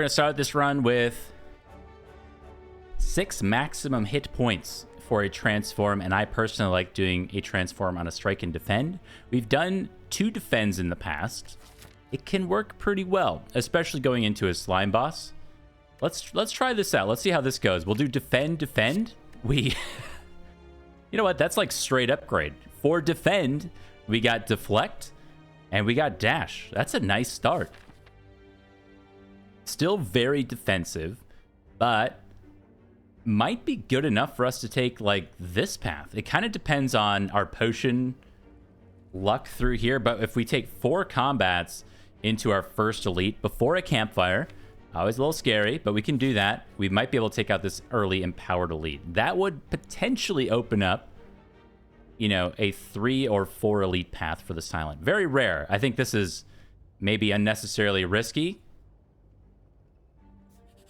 We're gonna start this run with 6 maximum hit points for a transform, and I personally like doing a transform on a strike and defend. We've done 2 defends in the past. It can work pretty well, especially going into a slime boss. Let's try this out. Let's see how this goes. We'll do defend. You know what? That's like straight upgrade. For defend, we got deflect and we got dash. That's a nice start. Still very defensive, but might be good enough for us to take like this path. It kind of depends on our potion luck through here, but if we take 4 combats into our first elite before a campfire, always a little scary, but we can do that. We might be able to take out this early empowered elite. That would potentially open up, you know, a 3 or 4 elite path for the silent. Very rare. I think this is maybe unnecessarily risky,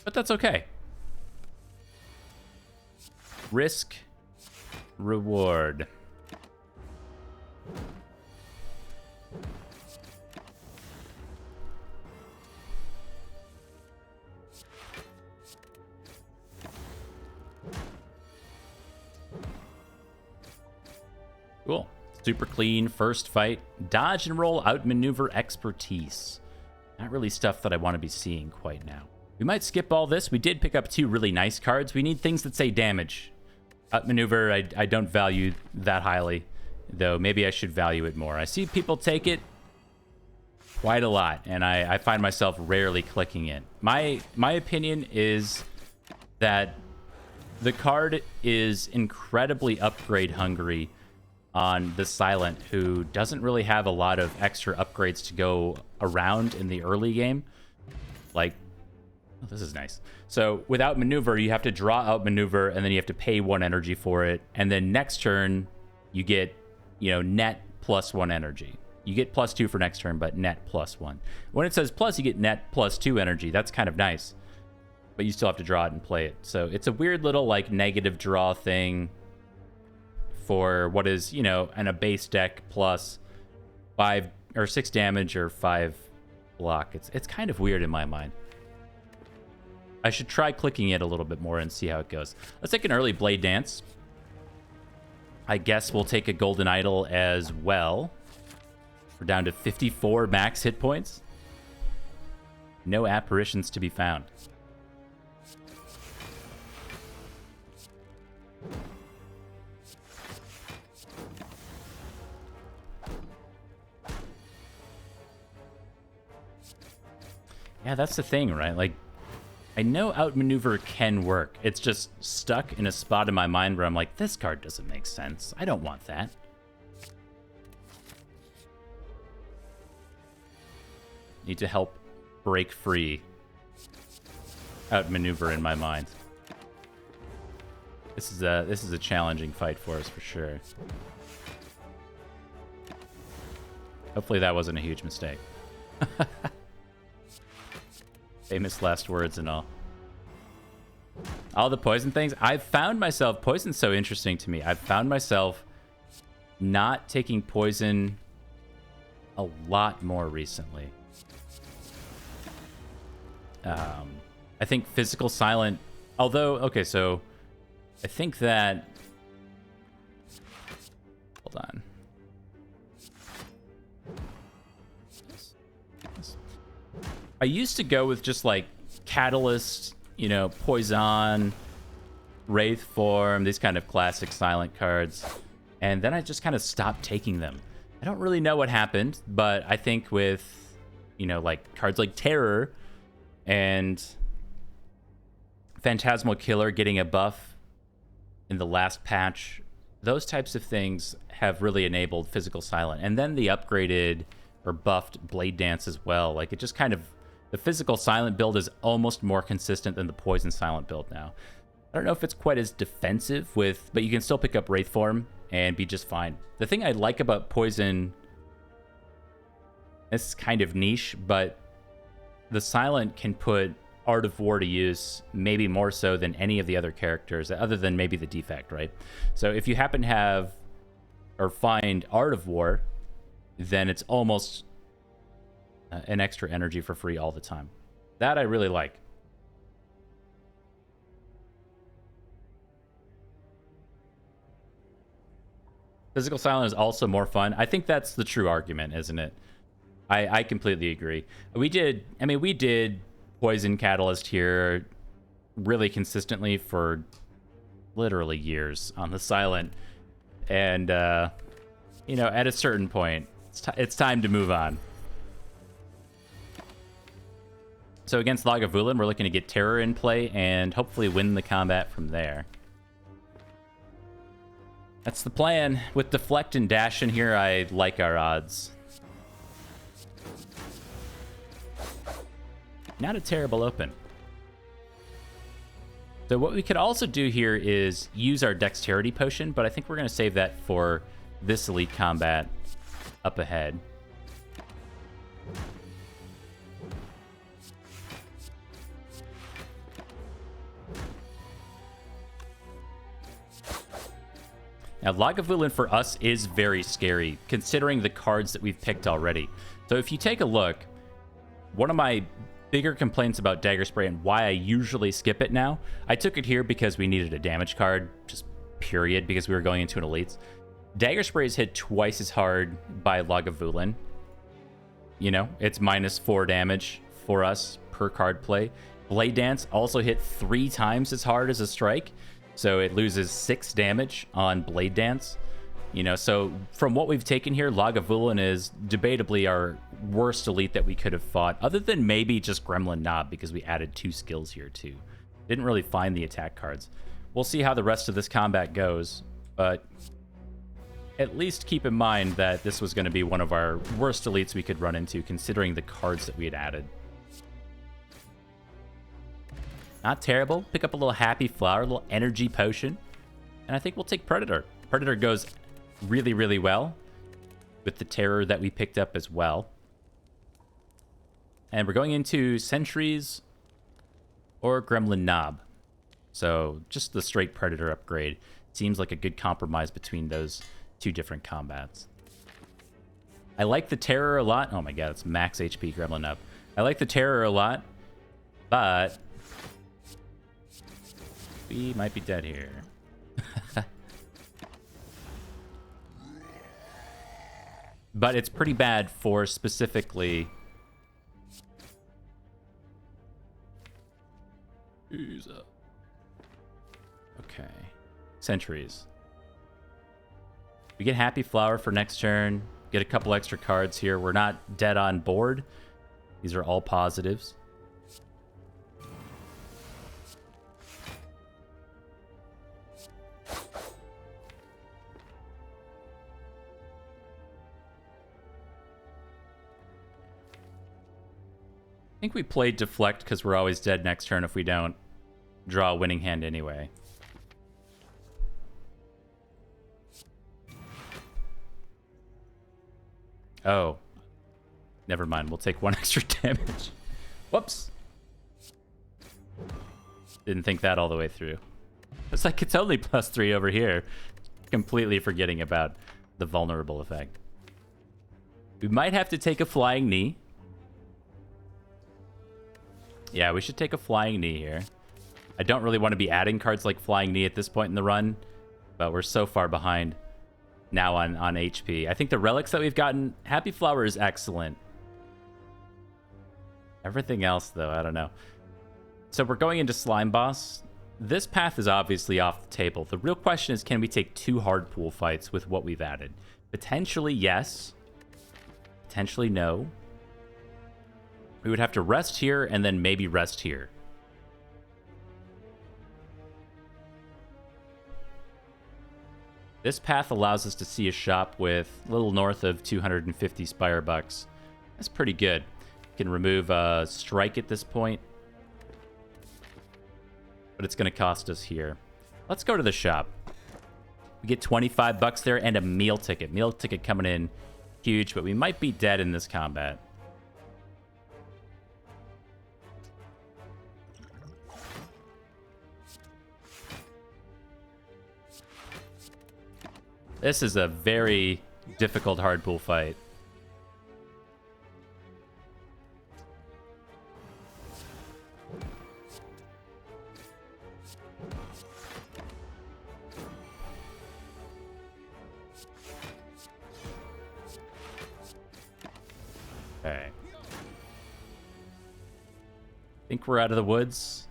but that's okay. Risk, reward. Cool. Super clean first fight. Dodge and roll, outmaneuver, expertise. Not really stuff that I want to be seeing quite now. We might skip all this. We did pick up 2 really nice cards. We need things that say damage. Outmaneuver, I don't value that highly, though maybe I should value it more. I see people take it quite a lot, and I find myself rarely clicking it. My opinion is that the card is incredibly upgrade hungry on the silent, who doesn't really have a lot of extra upgrades to go around in the early game. Like, oh, this is nice. So without maneuver, you have to draw out maneuver, and then you have to pay 1 energy for it. And then next turn, you get, you know, net +1 energy. You get +2 for next turn, but net +1. When it says plus, you get net +2 energy. That's kind of nice, but you still have to draw it and play it. So it's a weird little like negative draw thing for what is, you know, in a base deck plus 5 or 6 damage or 5 block. It's kind of weird in my mind. I should try clicking it a little bit more and see how it goes. Let's take an early Blade Dance. I guess we'll take a Golden Idol as well. We're down to 54 max hit points. No apparitions to be found. Yeah, that's the thing, right? Like, I know outmaneuver can work. It's just stuck in a spot in my mind where I'm like, this card doesn't make sense. I don't want that. Need to help break free outmaneuver in my mind. This is a challenging fight for us for sure. Hopefully that wasn't a huge mistake. Famous last words and all. All the poison things. I've found myself... Poison's so interesting to me. I've found myself not taking poison a lot more recently. I think physical silent... Although, okay, so... I think that... Hold on. I used to go with just like Catalyst, you know, Poison, Wraith Form, these kind of classic silent cards. And then I just kind of stopped taking them. I don't really know what happened, but I think with, you know, like cards like Terror and Phantasmal Killer getting a buff in the last patch, those types of things have really enabled physical silent. And then the upgraded or buffed Blade Dance as well. Like, it just kind of... The physical silent build is almost more consistent than the poison silent build now. I don't know if it's quite as defensive with... But you can still pick up Wraith Form and be just fine. The thing I like about poison... This is kind of niche, but the silent can put Art of War to use, maybe more so than any of the other characters, other than maybe the defect, right? So if you happen to have or find Art of War, then it's almost an extra energy for free all the time. That I really like. Physical silence is also more fun. I think that's the true argument, isn't it? I completely agree. We did Poison Catalyst here really consistently for literally years on the silent. And, you know, at a certain point, it's time to move on. So against Lagavulin, we're looking to get Terror in play and hopefully win the combat from there. That's the plan. With Deflect and Dash in here, I like our odds. Not a terrible open. So what we could also do here is use our Dexterity Potion, but I think we're going to save that for this Elite combat up ahead. Now, Lagavulin for us is very scary, considering the cards that we've picked already. So if you take a look, one of my bigger complaints about Dagger Spray and why I usually skip it now, I took it here because we needed a damage card, just period, because we were going into an Elites. Dagger Spray is hit twice as hard by Lagavulin. You know, it's -4 damage for us per card play. Blade Dance also hit 3 times as hard as a strike. So it loses 6 damage on Blade Dance. You know, so from what we've taken here, Lagavulin is debatably our worst elite that we could have fought, other than maybe just Gremlin Knob, because we added 2 skills here too. Didn't really find the attack cards. We'll see how the rest of this combat goes, but at least keep in mind that this was going to be one of our worst elites we could run into, considering the cards that we had added. Not terrible. Pick up a little Happy Flower, a little Energy Potion. And I think we'll take Predator. Predator goes really, really well with the Terror that we picked up as well. And we're going into Sentries or Gremlin Knob. So just the straight Predator upgrade seems like a good compromise between those 2 different combats. I like the Terror a lot. Oh my god, it's max HP Gremlin Knob. I like the Terror a lot, but we might be dead here. But it's pretty bad for specifically... Okay. Sentries. We get Happy Flower for next turn. Get a couple extra cards here. We're not dead on board. These are all positives. I think we played Deflect because we're always dead next turn if we don't draw a winning hand anyway. Oh. Never mind. We'll take 1 extra damage. Whoops. Didn't think that all the way through. It's like it's only +3 over here. Completely forgetting about the vulnerable effect. We might have to take a Flying Knee. Yeah, we should take a Flying Knee here. I don't really want to be adding cards like Flying Knee at this point in the run, but we're so far behind now on HP. I think the relics that we've gotten, Happy Flower is excellent. Everything else, though, I don't know. So we're going into Slime Boss. This path is obviously off the table. The real question is, can we take 2 hard pool fights with what we've added? Potentially yes. Potentially no. We would have to rest here and then maybe rest here. This path allows us to see a shop with a little north of 250 Spire bucks. That's pretty good. We can remove Strike at this point, but it's going to cost us here. Let's go to the shop. We get 25 bucks there and a meal ticket. Meal ticket coming in huge, but we might be dead in this combat. This is a very difficult hard pool fight. Okay. Think we're out of the woods.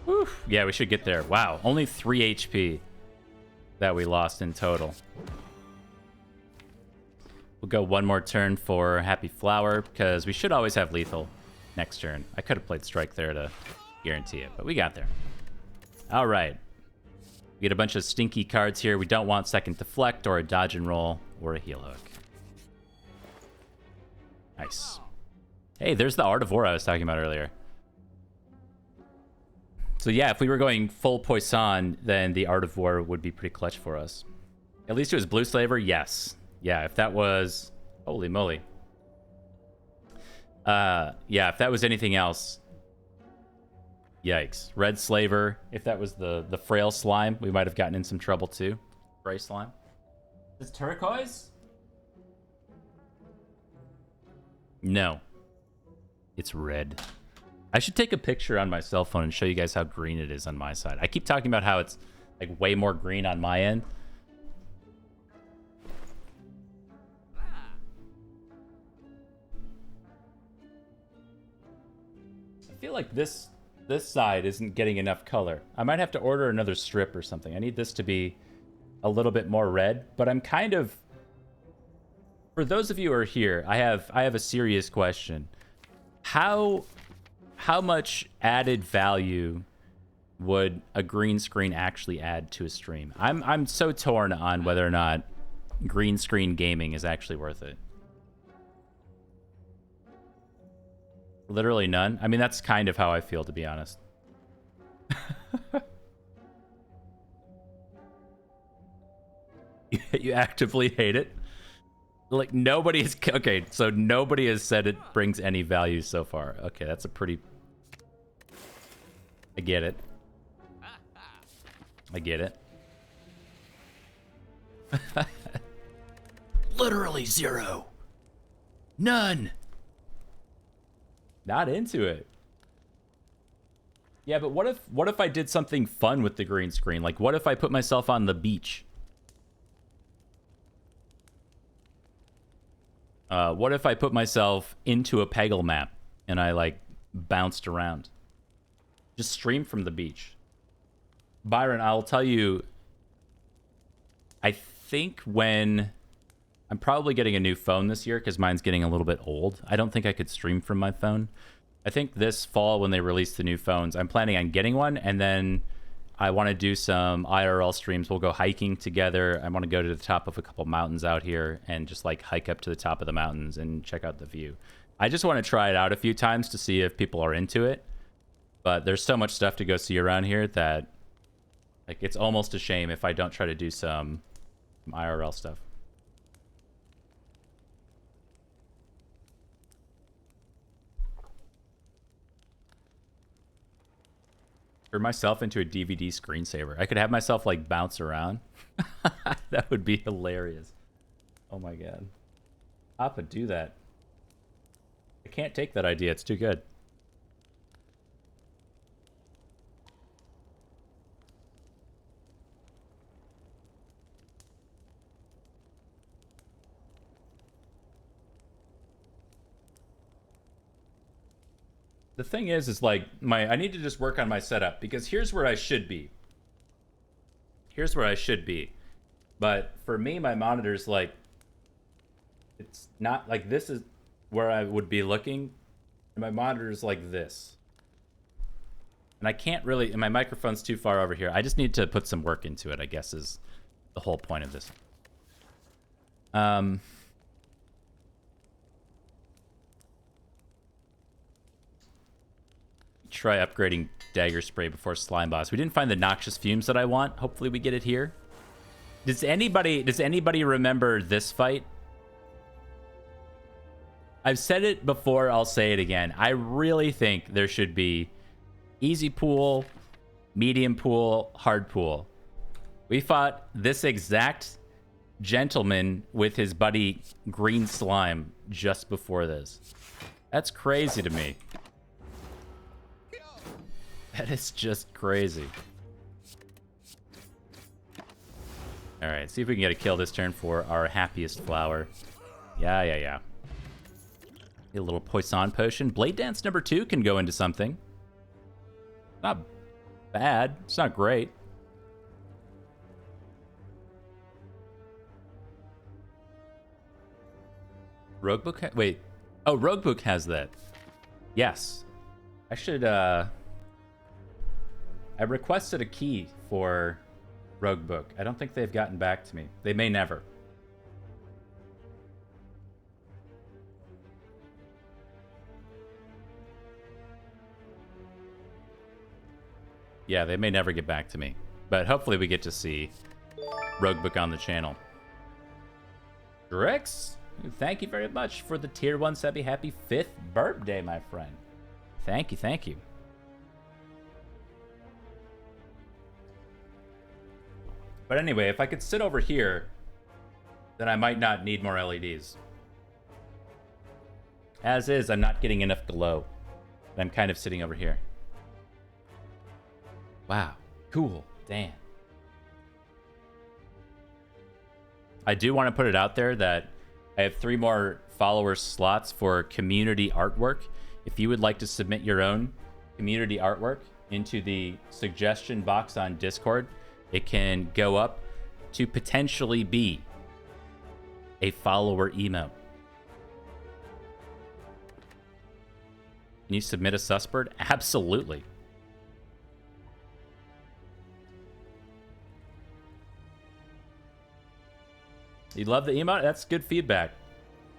Whew. Yeah, we should get there. Wow, only 3 HP that we lost in total. We'll go one more turn for Happy Flower, because we should always have lethal next turn. I could have played Strike there to guarantee it, but we got there. All right. We get a bunch of stinky cards here. We don't want Second Deflect or a Dodge and Roll or a Heal Hook. Nice. Hey, there's the Art of War I was talking about earlier. So yeah, if we were going full Poisson, then the Art of War would be pretty clutch for us. At least it was Blue Slaver, yes. Yeah, if that was... Holy moly. Yeah, if that was anything else... Yikes. Red Slaver, if that was the Frail Slime, we might have gotten in some trouble too. Gray Slime. Is turquoise? No. It's red. I should take a picture on my cell phone and show you guys how green it is on my side. I keep talking about how it's like way more green on my end. I feel like this side isn't getting enough color. I might have to order another strip or something. I need this to be a little bit more red, but I'm kind of... For those of you who are here, I have a serious question. How much added value would a green screen actually add to a stream? I'm so torn on whether or not green screen gaming is actually worth it. Literally none. I mean, that's kind of how I feel, to be honest. You actively hate it? Like, nobody's... Okay, so nobody has said it brings any value so far. Okay, that's a pretty... I get it. I get it. Literally zero. None. Not into it. Yeah, but what if I did something fun with the green screen? Like, what if I put myself on the beach? What if I put myself into a Peggle map and I, like, bounced around? Just stream from the beach. Byron, I'll tell you, I think when... I'm probably getting a new phone this year because mine's getting a little bit old. I don't think I could stream from my phone. I think this fall when they release the new phones, I'm planning on getting one, and then I want to do some IRL streams. We'll go hiking together. I want to go to the top of a couple mountains out here and just like hike up to the top of the mountains and check out the view. I just want to try it out a few times to see if people are into it. But there's so much stuff to go see around here that like it's almost a shame if I don't try to do some IRL stuff. Turn myself into a DVD screensaver. I could have myself like bounce around. That would be hilarious. Oh my god. Papa, do that. I can't take that idea. It's too good. The thing is like I need to just work on my setup because here's where I should be. Here's where I should be. But for me, my monitor's like, it's not like this is where I would be looking. And my monitor's like this. And I can't really, and my microphone's too far over here. I just need to put some work into it, I guess is the whole point of this. Try upgrading dagger spray before slime boss. We didn't find the noxious fumes that I want. Hopefully we get it here. Does anybody remember this fight? I've said it before, I'll say it again. I really think there should be easy pool, medium pool, hard pool. We fought this exact gentleman with his buddy Green Slime just before this. That's crazy to me. That is just crazy. Alright, see if we can get a kill this turn for our happiest flower. Yeah. Get a little Poison Potion. Blade Dance number 2 can go into something. Not bad. It's not great. Roguebook? Wait. Oh, Roguebook has that. Yes. I should, I requested a key for Roguebook. I don't think they've gotten back to me. They may never. Yeah, they may never get back to me. But hopefully we get to see Roguebook on the channel. Drix, thank you very much for the tier 1 subby. Happy 5th birthday, my friend. Thank you. But anyway, if I could sit over here, then I might not need more LEDs. As is, I'm not getting enough glow. I'm kind of sitting over here. Wow. Cool. Damn. I do want to put it out there that I have 3 more follower slots for community artwork. If you would like to submit your own community artwork into the suggestion box on Discord, it can go up to potentially be a follower emote. Can you submit a Sussbird? Absolutely. You love the emote? That's good feedback.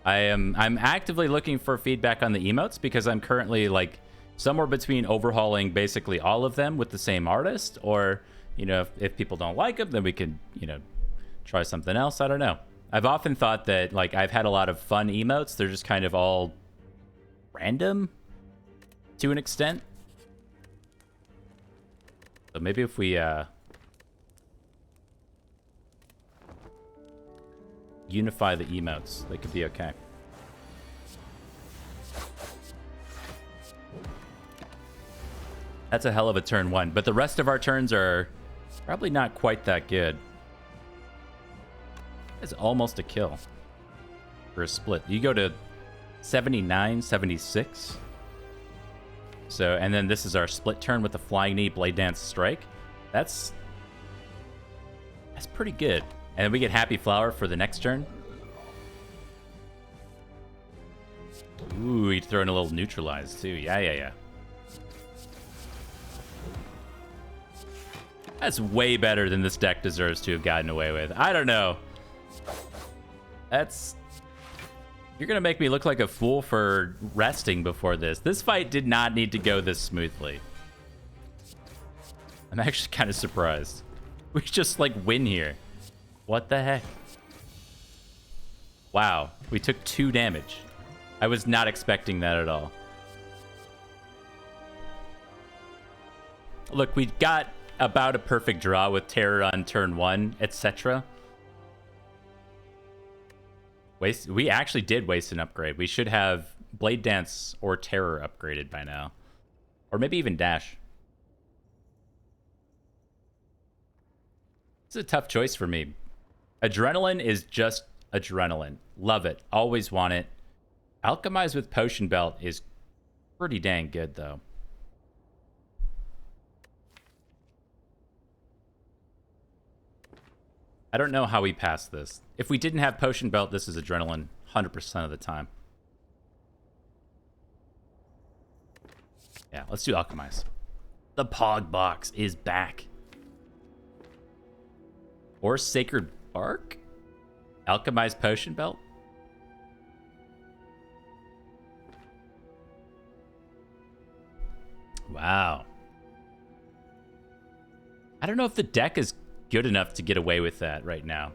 I'm actively looking for feedback on the emotes because I'm currently like somewhere between overhauling basically all of them with the same artist, or if people don't like them, then we can try something else. I don't know. I've often thought that like I've had a lot of fun emotes. They're just kind of all random to an extent. So maybe if we unify the emotes, they could be okay. That's a hell of a turn 1, but the rest of our turns are probably not quite that good. It's almost a kill for a split. You go to 79, 76. So, and then this is our split turn with the Flying Knee, Blade Dance, Strike. That's pretty good. And then we get Happy Flower for the next turn. Ooh, he'd throw in a little Neutralize too. Yeah. That's way better than this deck deserves to have gotten away with. I don't know. You're going to make me look like a fool for resting before this. This fight did not need to go this smoothly. I'm actually kind of surprised. We just like win here. What the heck? Wow, we took 2 damage. I was not expecting that at all. Look, we got about a perfect draw with Terror on turn 1, etc. We actually did waste an upgrade. We should have Blade Dance or Terror upgraded by now. Or maybe even Dash. It's a tough choice for me. Adrenaline is just adrenaline. Love it. Always want it. Alchemize with Potion Belt is pretty dang good, though. I don't know how we passed this. If we didn't have Potion Belt, this is Adrenaline 100% of the time. Yeah, let's do Alchemize. The Pog Box is back. Or Sacred Bark? Alchemize Potion Belt? Wow. I don't know if the deck is good enough to get away with that right now.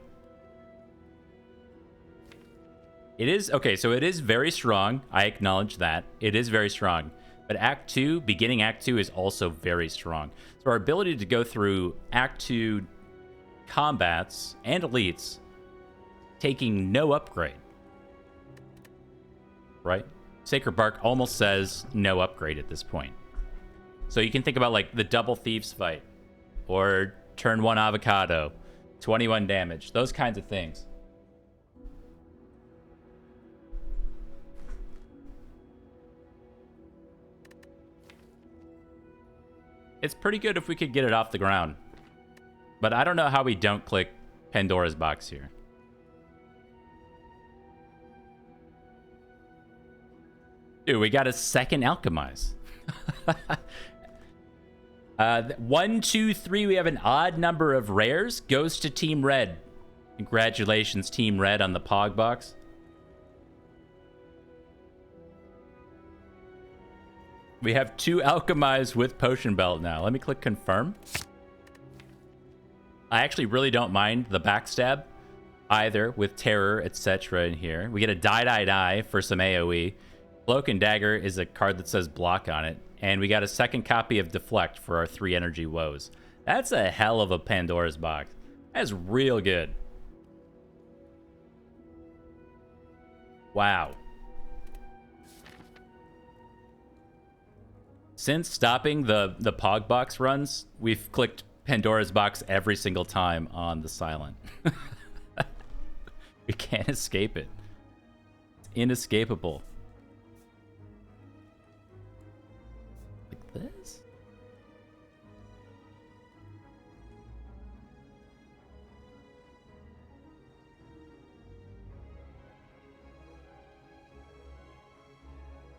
It is, okay, so it is very strong. I acknowledge that. It is very strong. But Act 2, beginning Act 2 is also very strong. So our ability to go through Act 2 combats and elites taking no upgrade. Right? Sacred Bark almost says no upgrade at this point. So you can think about like the double thieves fight or turn 1 avocado, 21 damage, those kinds of things. It's pretty good if we could get it off the ground. But I don't know how we don't click Pandora's box here. Dude, we got a second alchemize. 1, 2, 3, we have an odd number of rares. Goes to Team Red. Congratulations, Team Red, on the Pog box. We have 2 alchemized with Potion Belt now. Let me click confirm. I actually really don't mind the backstab either with Terror, etc. in here. We get a die for some AoE. Cloak and Dagger is a card that says block on it. And we got a second copy of Deflect for our 3 energy woes. That's a hell of a Pandora's box. That's real good. Wow. Since stopping the Pog box runs, we've clicked Pandora's box every single time on the Silent. We can't escape it. It's inescapable. Like this?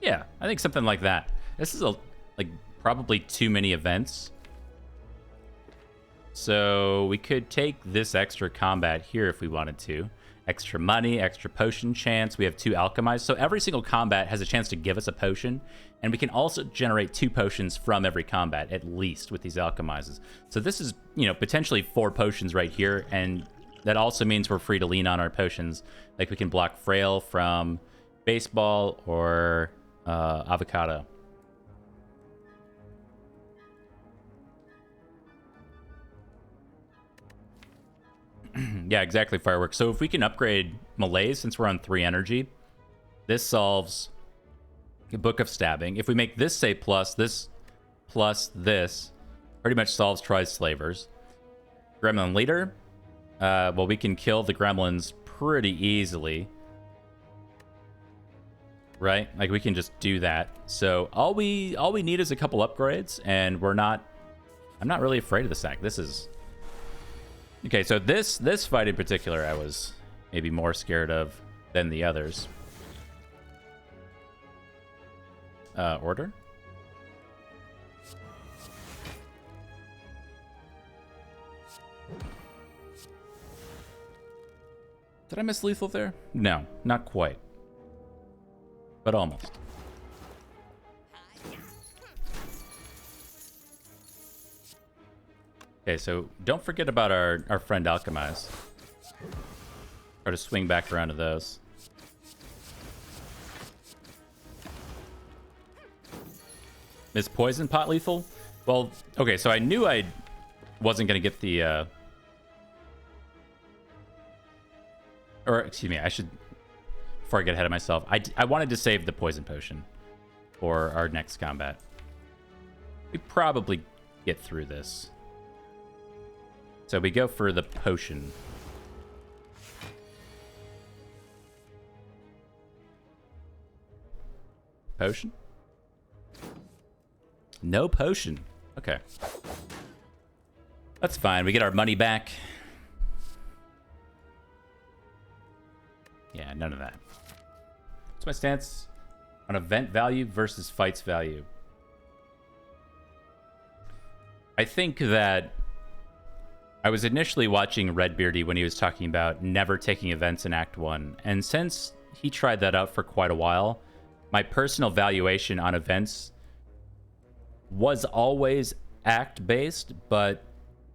Yeah, I think something like that. This is probably too many events. So we could take this extra combat here if we wanted to. Extra money, extra potion chance. We have 2 alchemized. So every single combat has a chance to give us a potion. And we can also generate 2 potions from every combat, at least, with these alchemizes. So this is, potentially 4 potions right here. And that also means we're free to lean on our potions. Like we can block Frail from Baseball or Avocado. Yeah, exactly, Fireworks. So if we can upgrade Malaise, since we're on 3 energy, this solves a Book of Stabbing. If we make this say plus this, pretty much solves Troy's Slavers. Gremlin Leader, well, we can kill the gremlins pretty easily. Right? Like, we can just do that. So all we need is a couple upgrades, and I'm not really afraid of the sack. This is... Okay, so this fight in particular, I was maybe more scared of than the others. Order? Did I miss lethal there? No, not quite. But almost. Okay, so don't forget about our friend Alchemize. Try to swing back around to those. Is Poison Pot lethal? Well, okay, so I knew I wasn't going to get the... Or, excuse me, I should... Before I get ahead of myself, I wanted to save the Poison Potion for our next combat. We probably get through this. So we go for the potion. Potion? No potion. Okay. That's fine. We get our money back. Yeah, none of that. What's my stance on event value versus fights value? I think that I was initially watching Redbeardy when he was talking about never taking events in Act 1. And since he tried that out for quite a while, my personal valuation on events was always act-based, but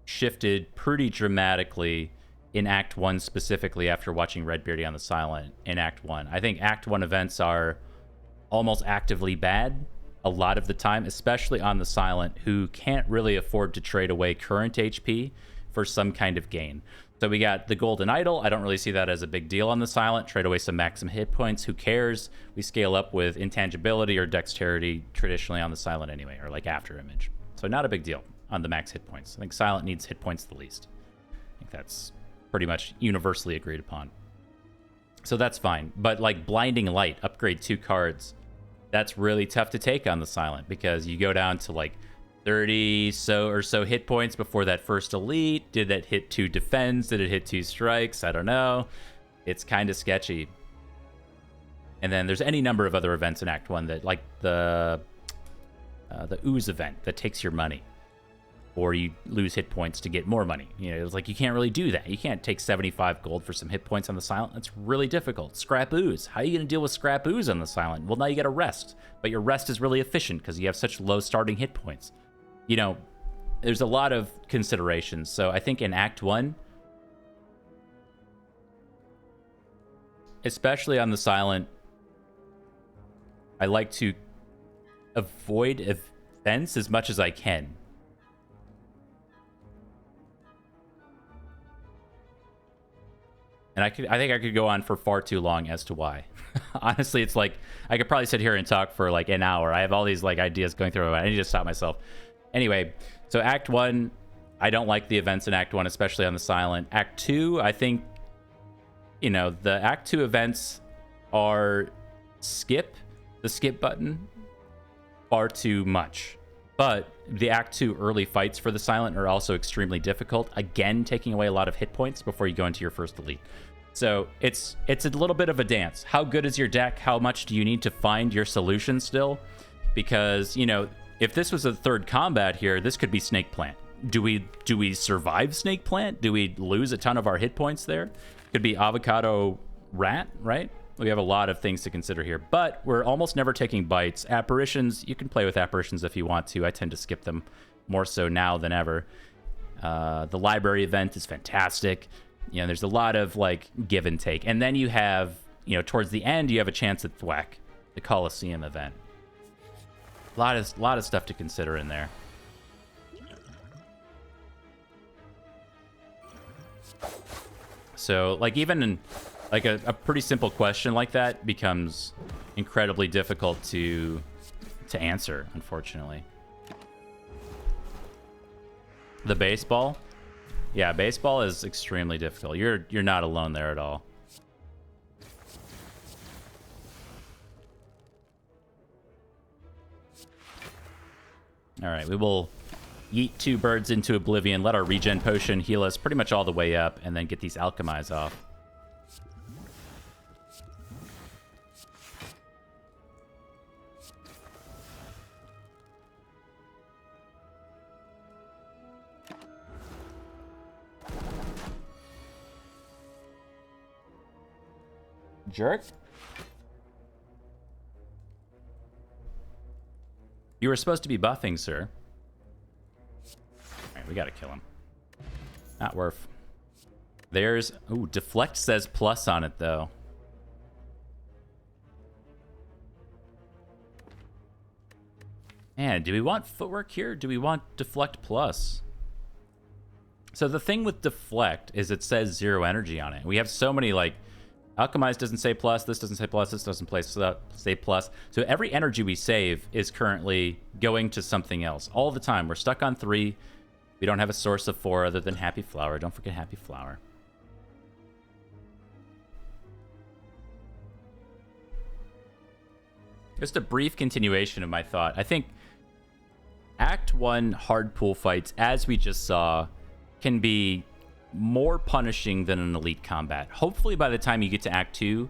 shifted pretty dramatically in Act 1 specifically after watching Redbeardy on the Silent in Act 1. I think Act 1 events are almost actively bad a lot of the time, especially on the Silent, who can't really afford to trade away current HP for some kind of gain. So we got the Golden Idol. I don't really see that as a big deal on the Silent. Trade away some maximum hit points. Who cares? We scale up with Intangibility or Dexterity traditionally on the Silent anyway, or like After Image. So not a big deal on the max hit points. I think Silent needs hit points the least. I think that's pretty much universally agreed upon. So that's fine. But like Blinding Light, upgrade 2 cards. That's really tough to take on the Silent because you go down to like 30 or so hit points before that first elite. Did that hit 2 defends? Did it hit 2 strikes? I don't know. It's kind of sketchy. And then there's any number of other events in Act 1 that, like the Ooze event that takes your money. Or you lose hit points to get more money. You know, it's like you can't really do that. You can't take 75 gold for some hit points on the Silent. That's really difficult. Scrap Ooze. How are you going to deal with Scrap Ooze on the Silent? Well, now you get a rest. But your rest is really efficient because you have such low starting hit points. You know, there's a lot of considerations. So I think in Act 1, especially on the Silent, I like to avoid events as much as I can. And I think I could go on for far too long as to why. Honestly, it's like I could probably sit here and talk for like an hour. I have all these like ideas going through my mind. I need to stop myself. Anyway, so Act 1, I don't like the events in Act 1, especially on the Silent. Act 2, I think, you know, the Act 2 events are the skip button, far too much. But the Act 2 early fights for the Silent are also extremely difficult. Again, taking away a lot of hit points before you go into your first elite. So it's a little bit of a dance. How good is your deck? How much do you need to find your solution still? Because, you know, if this was a third combat here, this could be Snake Plant. Do we survive Snake Plant? Do we lose a ton of our hit points there? Could be Avocado Rat, right? We have a lot of things to consider here, but we're almost never taking bites. Apparitions, you can play with apparitions if you want to. I tend to skip them more so now than ever. The library event is fantastic. You know, there's a lot of like give and take. And then you have, you know, towards the end, you have a chance at Thwack, the Coliseum event. A lot of stuff to consider in there. So, like, even in like a pretty simple question like that becomes incredibly difficult to answer, unfortunately. The baseball? Yeah, baseball is extremely difficult. You're not alone there at all. All right, we will yeet 2 birds into oblivion, let our regen potion heal us pretty much all the way up, and then get these alchemize off. Jerk? You were supposed to be buffing, sir. Alright, we gotta kill him. Not worth. There's... Ooh, Deflect says plus on it, though. Man, do we want footwork here? Do we want Deflect plus? So the thing with Deflect is it says 0 energy on it. We have so many, like... Alchemize doesn't say plus, this doesn't say plus, this doesn't say plus. So every energy we save is currently going to something else. All the time. We're stuck on 3. We don't have a source of 4 other than Happy Flower. Don't forget Happy Flower. Just a brief continuation of my thought. I think Act 1 hard pool fights, as we just saw, can be more punishing than an elite combat. Hopefully by the time you get to Act 2,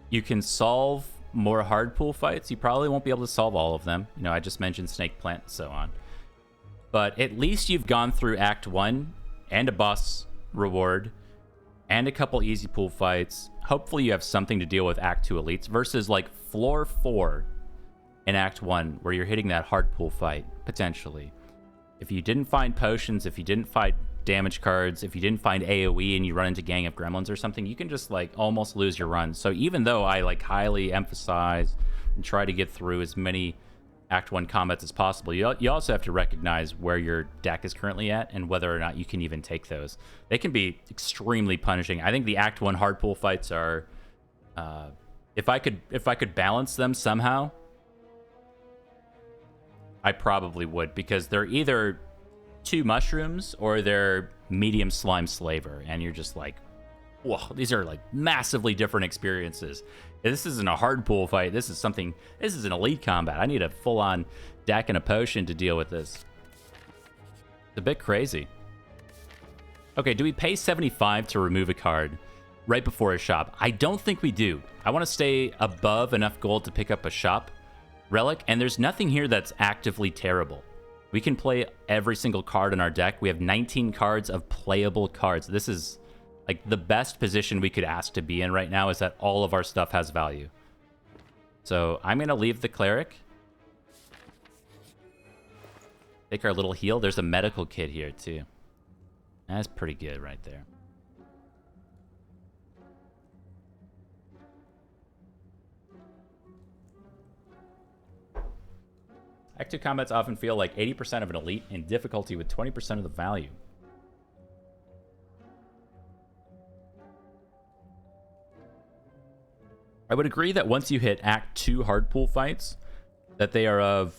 you can solve more hard pool fights. You probably won't be able to solve all of them. You know, I just mentioned Snake Plant and so on. But at least you've gone through Act 1 and a boss reward and a couple easy pool fights. Hopefully you have something to deal with Act 2 elites versus like floor 4 in Act 1 where you're hitting that hard pool fight, potentially. If you didn't find potions, if you didn't find damage cards, if you didn't find AoE and you run into Gang of Gremlins or something, you can just like almost lose your run. So even though I like highly emphasize and try to get through as many Act 1 combats as possible, you also have to recognize where your deck is currently at and whether or not you can even take those. They can be extremely punishing. I think the Act 1 hard pool fights are... if I could balance them somehow, I probably would, because they're either 2 mushrooms or they're medium slime slaver, and you're just like, whoa, these are like massively different experiences. This isn't a hard pool fight. This is an elite combat. I need a full-on deck and a potion to deal with this. It's a bit crazy. Okay, do we pay 75 to remove a card right before a shop? I don't think we do. I want to stay above enough gold to pick up a shop relic, and there's nothing here that's actively terrible. We can play every single card in our deck. We have 19 cards of playable cards. This is like the best position we could ask to be in right now, is that all of our stuff has value. So I'm going to leave the cleric. Take our little heal. There's a medical kit here too. That's pretty good right there. Act 2 combats often feel like 80% of an elite in difficulty with 20% of the value. I would agree that once you hit Act 2 hard pool fights, that they are of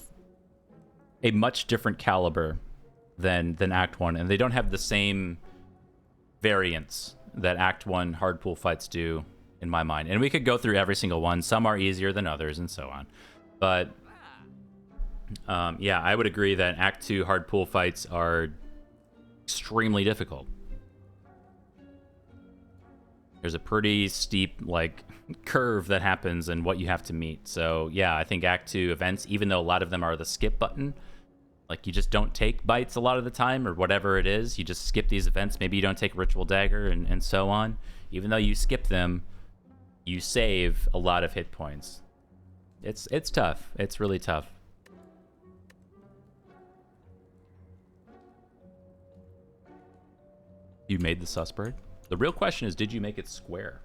a much different caliber than Act 1, and they don't have the same variance that Act 1 hard pool fights do, in my mind. And we could go through every single one. Some are easier than others, and so on. But yeah, I would agree that Act 2 hard pool fights are extremely difficult. There's a pretty steep, like, curve that happens and what you have to meet. So, yeah, I think Act 2 events, even though a lot of them are the skip button, like, you just don't take bites a lot of the time, or whatever it is. You just skip these events. Maybe you don't take Ritual Dagger and so on. Even though you skip them, you save a lot of hit points. It's tough. It's really tough. You made the Sussbird? The real question is, did you make it square?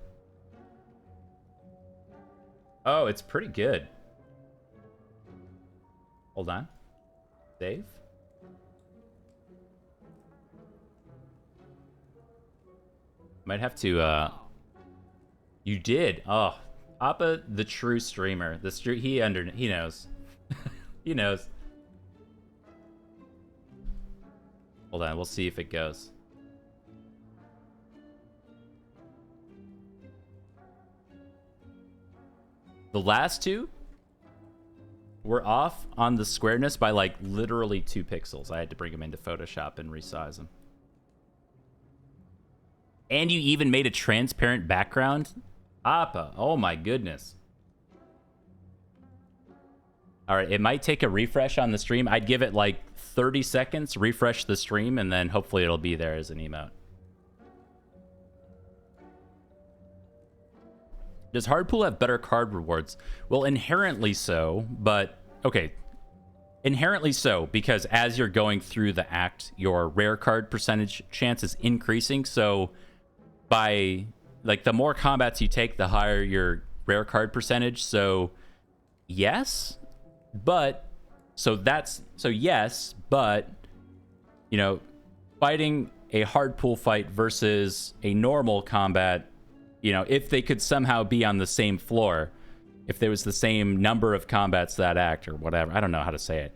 Oh, it's pretty good. Hold on. Save. Might have to, You did. Oh, Appa, the true streamer. He knows. He knows. Hold on, we'll see if it goes. The last two were off on the squareness by, like, literally 2 pixels. I had to bring them into Photoshop and resize them. And you even made a transparent background? Appa, oh my goodness. All right, it might take a refresh on the stream. I'd give it like 30 seconds, refresh the stream, and then hopefully it'll be there as an emote. Does Hardpool have better card rewards? Well, inherently so, but okay. Inherently so, because as you're going through the act, your rare card percentage chance is increasing. So by, like, the more combats you take, the higher your rare card percentage. So yes, but yes, but, you know, fighting a Hardpool fight versus a normal combat, you know, if they could somehow be on the same floor, if there was the same number of combats that act or whatever, I don't know how to say it.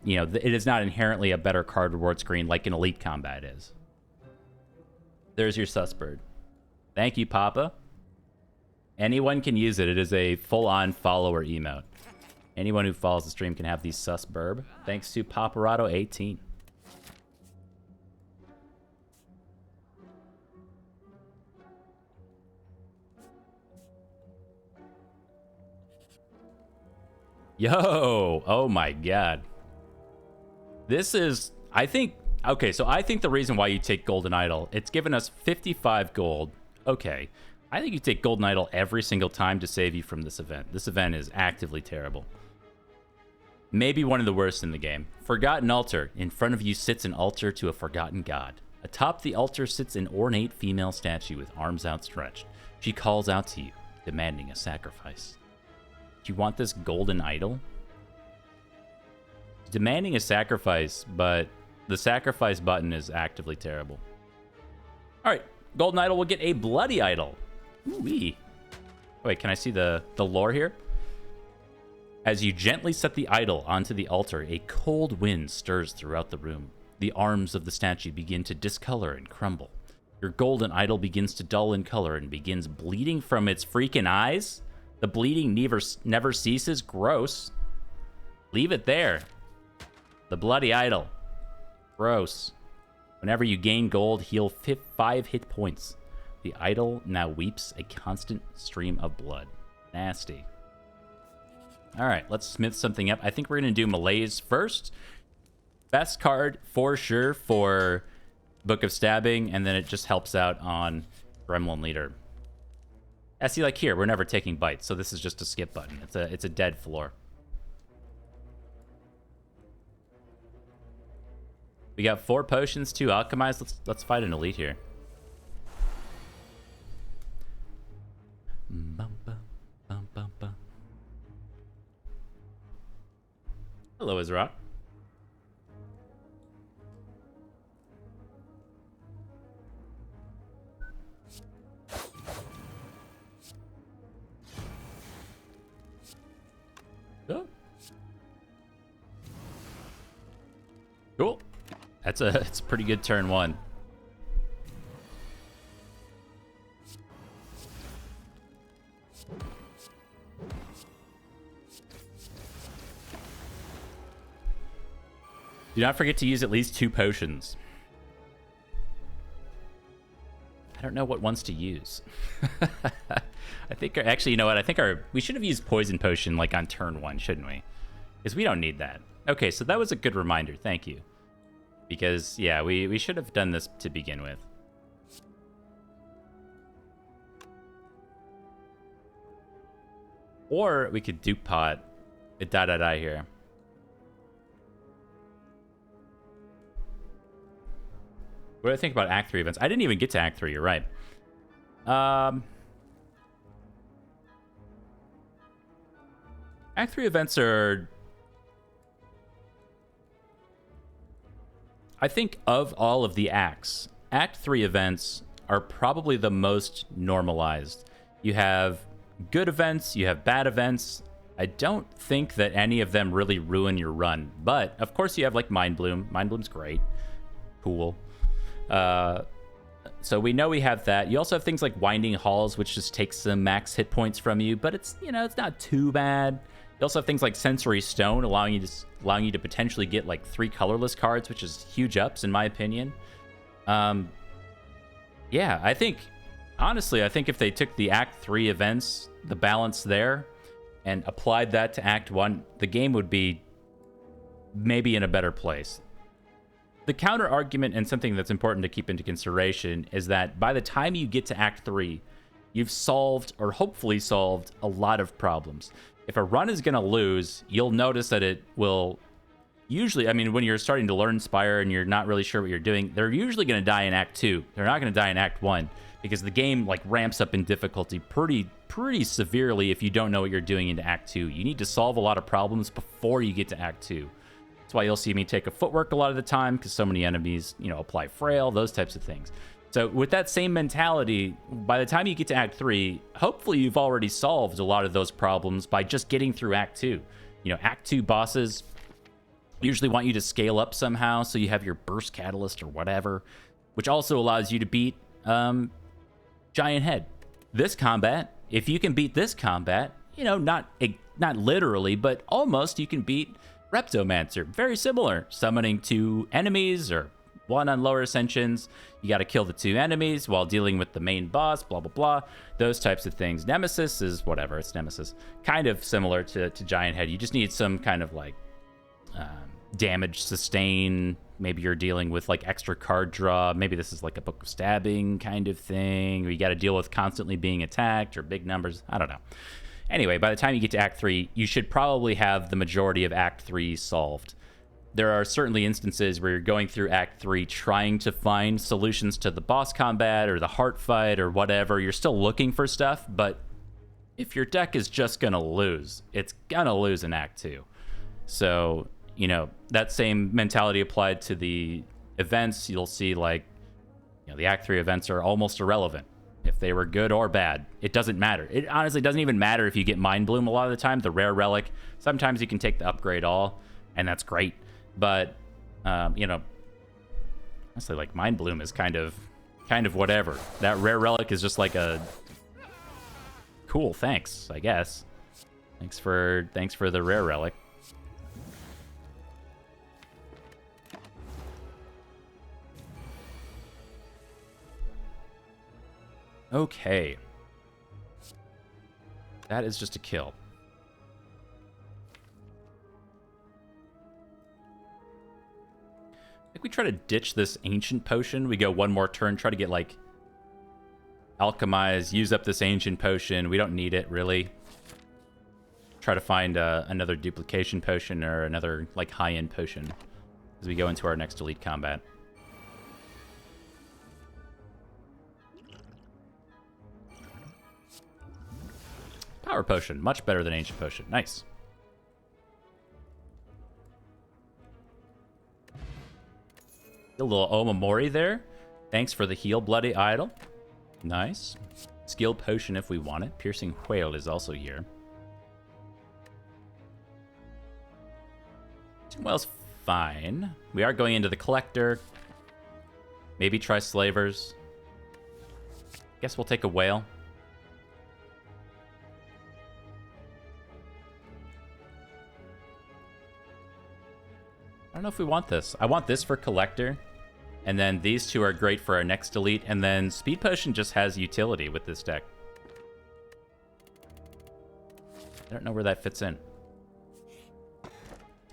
You know, it is not inherently a better card reward screen like an elite combat is. There's your Sussbird. Thank you, Papa. Anyone can use it. It is a full-on follower emote. Anyone who follows the stream can have these Sussburb. Thanks to Paparazzo18. Yo, oh my god. This is, I think, okay, so I think the reason why you take Golden Idol, it's given us 55 gold. Okay, I think you take Golden Idol every single time to save you from this event. This event is actively terrible. Maybe one of the worst in the game. Forgotten Altar. In front of you sits an altar to a forgotten god. Atop the altar sits an ornate female statue with arms outstretched. She calls out to you, demanding a sacrifice. Do you want this golden idol? demanding a sacrifice, but the sacrifice button is actively terrible. All right, golden idol will get a bloody idol. Ooh-wee. Wait, can I see the lore here? As you gently set the idol onto the altar, a cold wind stirs throughout the room. The arms of the statue begin to discolor and crumble. Your golden idol begins to dull in color and begins bleeding from its freaking eyes. The bleeding never ceases. Gross. Leave it there. The bloody idol. Gross. Whenever you gain gold, heal 5 hit points. The idol now weeps a constant stream of blood. Nasty. All right, let's smith something up. I think we're going to do Malaise first. Best card for sure for Book of Stabbing, and then it just helps out on Gremlin Leader. See, like here, we're never taking bites, so this is just a skip button. It's a dead floor. We got 4 potions, 2 alchemized. Let's fight an elite here. Hello, Isra. Oh. Cool. It's a pretty good turn 1. Do not forget to use at least 2 potions. I don't know what ones to use. I think, actually, you know what? I think we should have used Poison Potion like on turn 1, shouldn't we? Because we don't need that. Okay, so that was a good reminder. Thank you. Because, yeah, we should have done this to begin with. Or we could dupe pot a die here. What do I think about Act 3 events? I didn't even get to Act 3, you're right. Act 3 events are... I think of all of the acts, Act 3 events are probably the most normalized. You have good events, you have bad events. I don't think that any of them really ruin your run. But, of course, you have, like, Mind Bloom. Mind Bloom's great. Cool. So we know we have that. You also have things like Winding Halls, which just takes some max hit points from you, but it's, you know, it's not too bad. You also have things like Sensory Stone, allowing you to potentially get like 3 colorless cards, which is huge ups in my opinion. Yeah, I think, honestly, I think if they took the Act 3 events, the balance there, and applied that to Act 1, the game would be maybe in a better place. The counter argument, and something that's important to keep into consideration, is that by the time you get to Act 3, you've solved, or hopefully solved, a lot of problems. If a run is going to lose, you'll notice that it will usually, I mean, when you're starting to learn Spire and you're not really sure what you're doing, they're usually going to die in Act 2. They're not going to die in Act 1, because the game like ramps up in difficulty pretty severely if you don't know what you're doing into Act 2. You need to solve a lot of problems before you get to Act 2. That's why you'll see me take a footwork a lot of the time, because so many enemies, you know, apply frail, those types of things. So with that same mentality, by the time you get to Act 3, hopefully you've already solved a lot of those problems by just getting through Act 2. You know, Act 2 bosses usually want you to scale up somehow, so you have your Burst Catalyst or whatever, which also allows you to beat Giant Head. This combat, if you can beat this combat, you know, not literally, but almost, you can beat Reptomancer. Very similar. Summoning 2 enemies or 1 on lower ascensions. You got to kill the 2 enemies while dealing with the main boss, blah, blah, blah. Those types of things. Nemesis is whatever. It's Nemesis. Kind of similar to Giant Head. You just need some kind of like damage sustain. Maybe you're dealing with like extra card draw. Maybe this is like a Book of Stabbing kind of thing. Or you got to deal with constantly being attacked or big numbers. I don't know. Anyway, by the time you get to Act 3, you should probably have the majority of Act 3 solved. There are certainly instances where you're going through Act 3 trying to find solutions to the boss combat or the heart fight or whatever. You're still looking for stuff, but if your deck is just going to lose, it's going to lose in Act 2. So you know, that same mentality applied to the events. You'll see, like, you know, the Act 3 events are almost irrelevant. If they were good or bad, it doesn't matter. It honestly doesn't even matter if you get Mind Bloom a lot of the time, the rare relic. Sometimes you can take the upgrade all, and that's great. But, you know, honestly, like, Mind Bloom is kind of whatever. That rare relic is just like a cool, thanks, I guess. Thanks for the rare relic. Okay. That is just a kill. I think we try to ditch this ancient potion. We go one more turn, try to get, like, alchemize, use up this ancient potion. We don't need it, really. Try to find another duplication potion or another, like, high-end potion as we go into our next elite combat. Power potion, much better than ancient potion. Nice. A little Omamori there. Thanks for the heal, Bloody Idol. Nice. Skill potion if we want it. Piercing Whale is also here. Whale's fine. We are going into the Collector. Maybe try Slavers. Guess we'll take a Whale. I don't know if we want this. I want this for Collector. And then these two are great for our next elite. And then Speed Potion just has utility with this deck. I don't know where that fits in.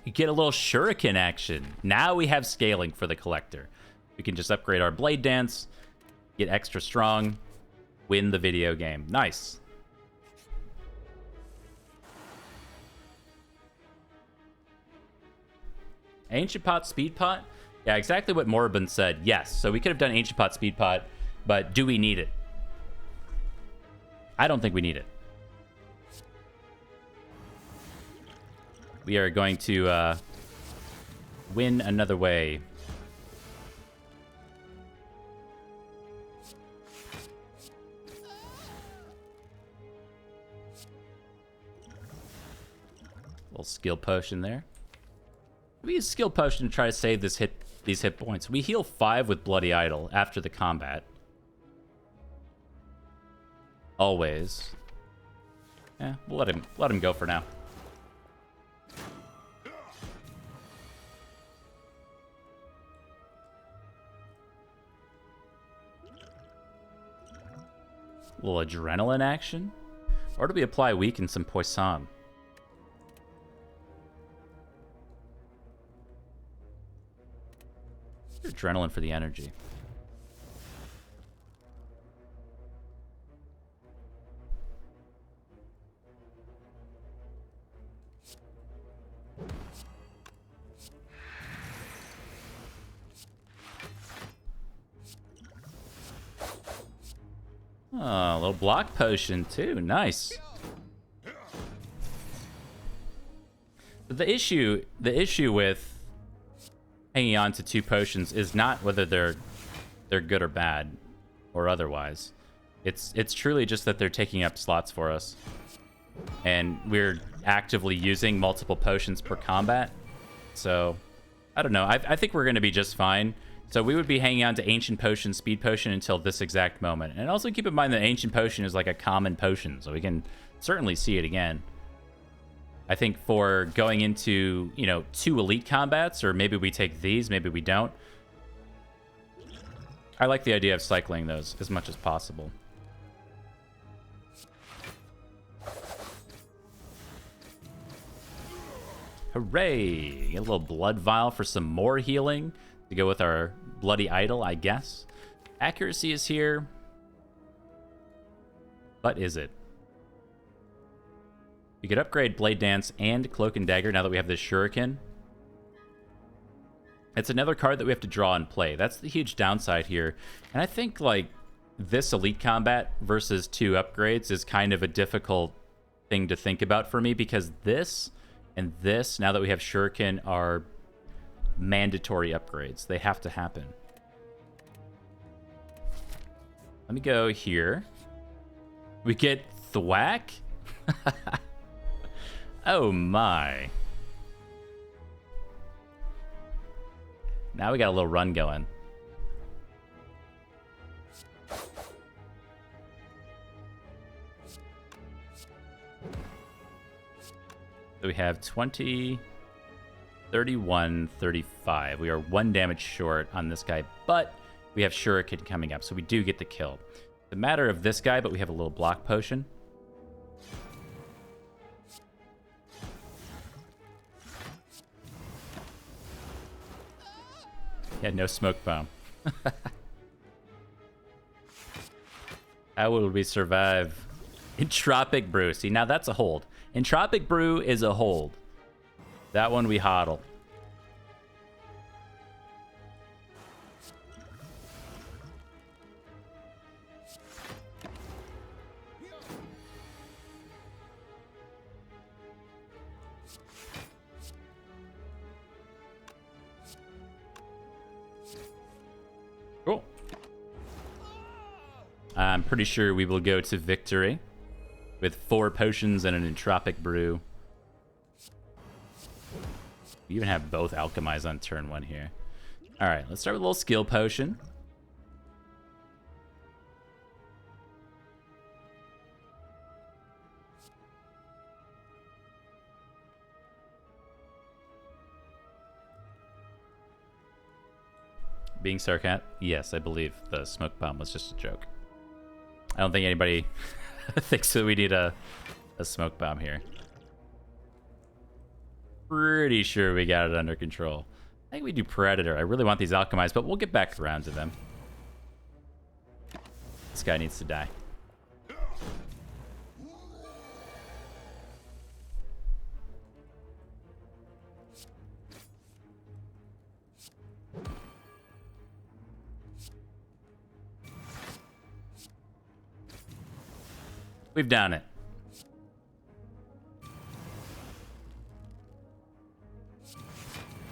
You get a little Shuriken action. Now we have scaling for the Collector. We can just upgrade our Blade Dance, get extra strong, win the video game. Nice. Ancient Pot, Speed Pot? Yeah, exactly what Moribund said. Yes, so we could have done Ancient Pot, Speed Pot, but do we need it? I don't think we need it. We are going to win another way. Little skill potion there. We use skill potion to try to save these hit points. We heal 5 with Bloody Idol after the combat. Always. Yeah, we'll let him go for now. A little adrenaline action. Or do we apply weak and some poison? Adrenaline for the energy. Oh, a little block potion too. Nice. But the issue with hanging on to 2 potions is not whether they're good or bad or otherwise. It's truly just that they're taking up slots for us. And we're actively using multiple potions per combat. So, I don't know. I think we're going to be just fine. So we would be hanging on to Ancient Potion, Speed Potion until this exact moment. And also keep in mind that Ancient Potion is like a common potion, so we can certainly see it again. I think for going into, you know, 2 elite combats, or maybe we take these, maybe we don't. I like the idea of cycling those as much as possible. Hooray! Get a little Blood Vial for some more healing to go with our Bloody Idol, I guess. Accuracy is here. But is it? We could upgrade Blade Dance and Cloak and Dagger now that we have this Shuriken. It's another card that we have to draw and play. That's the huge downside here. And I think, like, this Elite Combat versus 2 upgrades is kind of a difficult thing to think about for me, because this and this, now that we have Shuriken, are mandatory upgrades. They have to happen. Let me go here. We get Thwack? Oh my. Now we got a little run going. So we have 20, 31, 35. We are 1 damage short on this guy, but we have Shuriken coming up, so we do get the kill. It's a matter of this guy, but we have a little block potion. Yeah, no smoke bomb. How will we survive? Entropic Brew. See, now that's a hold. Entropic Brew is a hold. That one we hodl. Cool. I'm pretty sure we will go to victory with 4 potions and an entropic brew. We even have both alchemize on turn 1 here. All right, let's start with a little skill potion. Being sarcastic? Yes, I believe the smoke bomb was just a joke. I don't think anybody thinks that we need a smoke bomb here. Pretty sure we got it under control. I think we do Predator. I really want these alchemized, but we'll get back around to them. This guy needs to die. We've done it.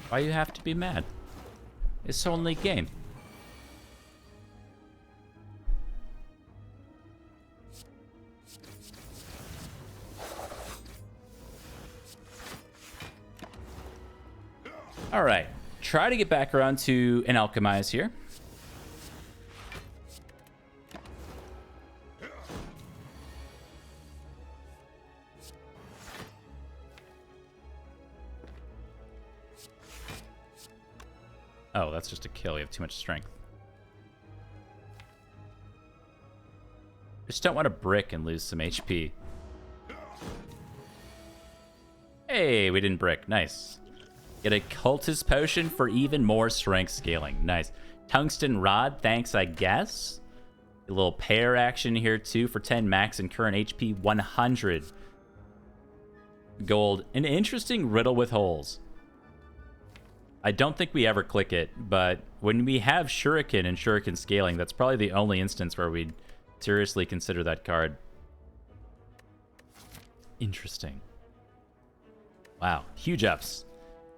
Why you have to be mad? It's only a game. All right, try to get back around to an alchemize here. Oh, that's just a kill. You have too much strength. Just don't want to brick and lose some HP. Hey, we didn't brick. Nice. Get a cultist potion for even more strength scaling. Nice. Tungsten rod, thanks, I guess. A little pair action here, too, for 10 max and current HP 100. Gold. An interesting riddle with holes. I don't think we ever click it, but when we have Shuriken and Shuriken scaling, that's probably the only instance where we'd seriously consider that card. Interesting. Wow, huge ups.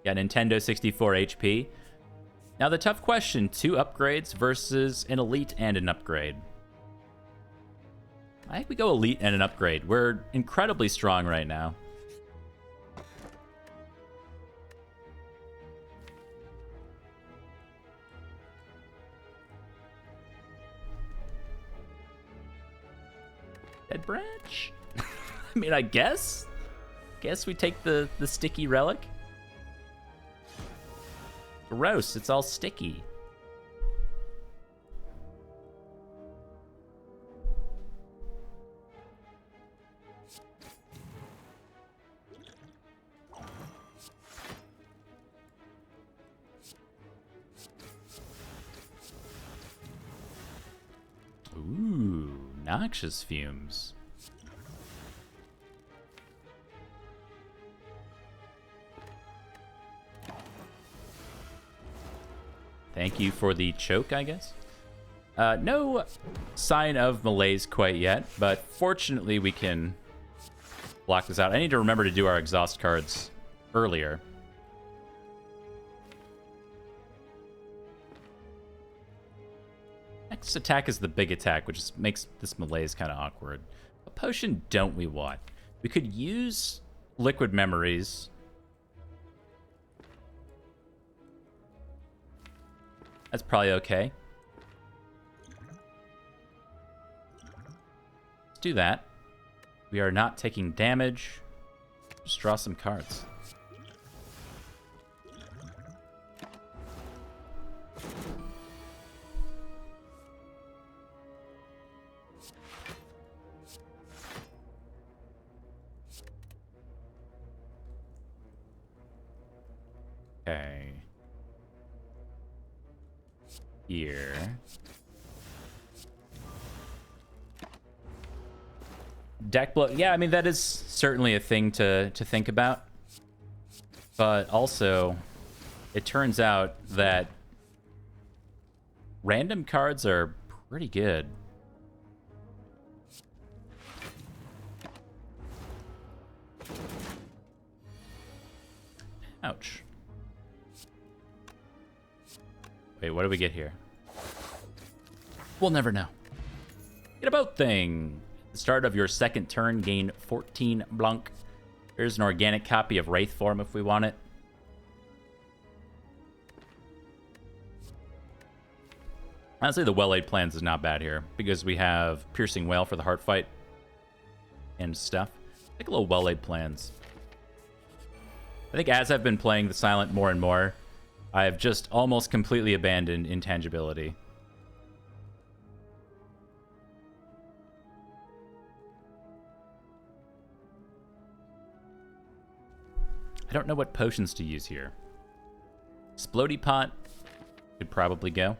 Got Nintendo 64 HP. Now the tough question, 2 upgrades versus an elite and an upgrade. I think we go elite and an upgrade. We're incredibly strong right now. Dead branch? I mean, I guess we take the sticky relic. Gross, it's all sticky. Ooh, noxious fumes. Thank you for the choke, I guess. No sign of malaise quite yet, but fortunately we can block this out. I need to remember to do our exhaust cards earlier. Next attack is the big attack, which just makes this malaise kind of awkward. What potion don't we want? We could use liquid memories. That's probably okay. Let's do that. We are not taking damage. Just draw some cards. Okay. Here. Deck blow. Yeah, I mean, that is certainly a thing to think about. But also, it turns out that random cards are pretty good. Ouch. Wait, what do we get here? We'll never know. Get a boat thing. At the start of your second turn, gain 14 Blanc. Here's an organic copy of Wraith form if we want it. Honestly, the Well-Laid Plans is not bad here because we have Piercing Whale for the heart fight and stuff. Take a little Well-Laid Plans. I think as I've been playing the Silent more and more, I have just almost completely abandoned intangibility. I don't know what potions to use here. Splody Pot could probably go.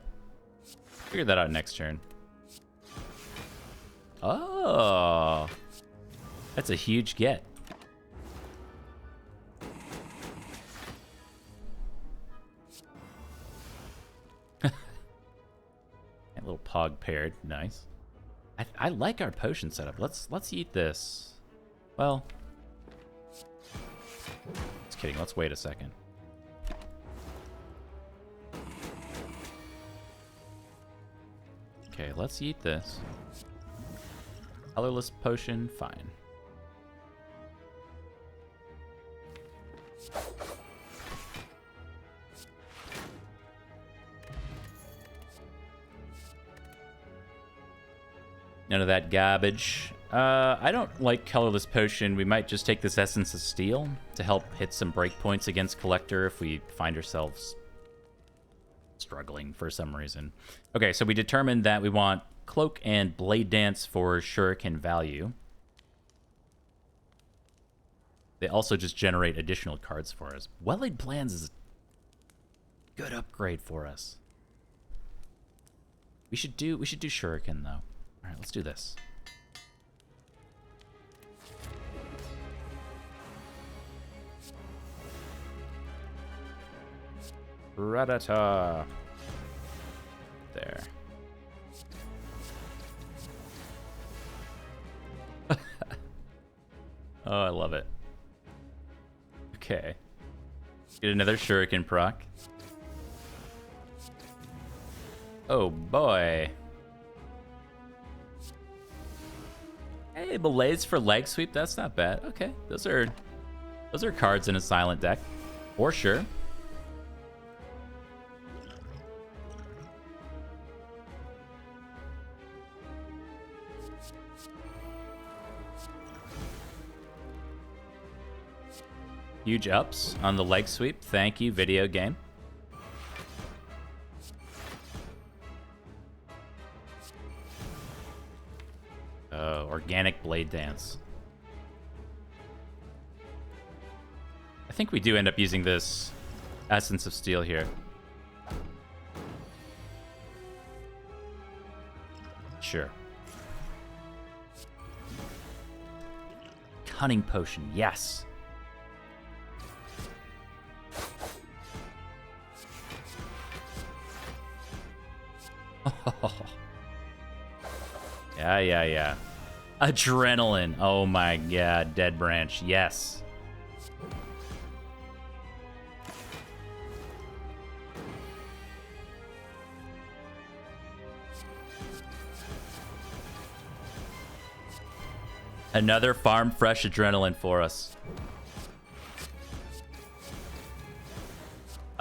Figure that out next turn. Oh, that's a huge get. A little pog paired, nice. I like our potion setup. Let's eat this. Well, just kidding. Let's wait a second. Okay, let's eat this. Colorless potion, fine. None of that garbage. I don't like colorless potion. We might just take this Essence of Steel to help hit some breakpoints against Collector if we find ourselves struggling for some reason. Okay, so we determined that we want Cloak and Blade Dance for Shuriken value. They also just generate additional cards for us. Well-Laid Plans is a good upgrade for us. We should do Shuriken though. All right, let's do this. Ratata. There. Oh, I love it. Okay. Get another Shuriken proc. Oh boy. Hey, Malaise for leg sweep, that's not bad. Okay, those are cards in a silent deck. For sure. Huge ups on the leg sweep. Thank you, video game. Organic Blade Dance. I think we do end up using this Essence of Steel here. Sure. Cunning Potion, yes. Yeah. Adrenaline. Oh my god. Dead Branch. Yes. Another farm fresh adrenaline for us.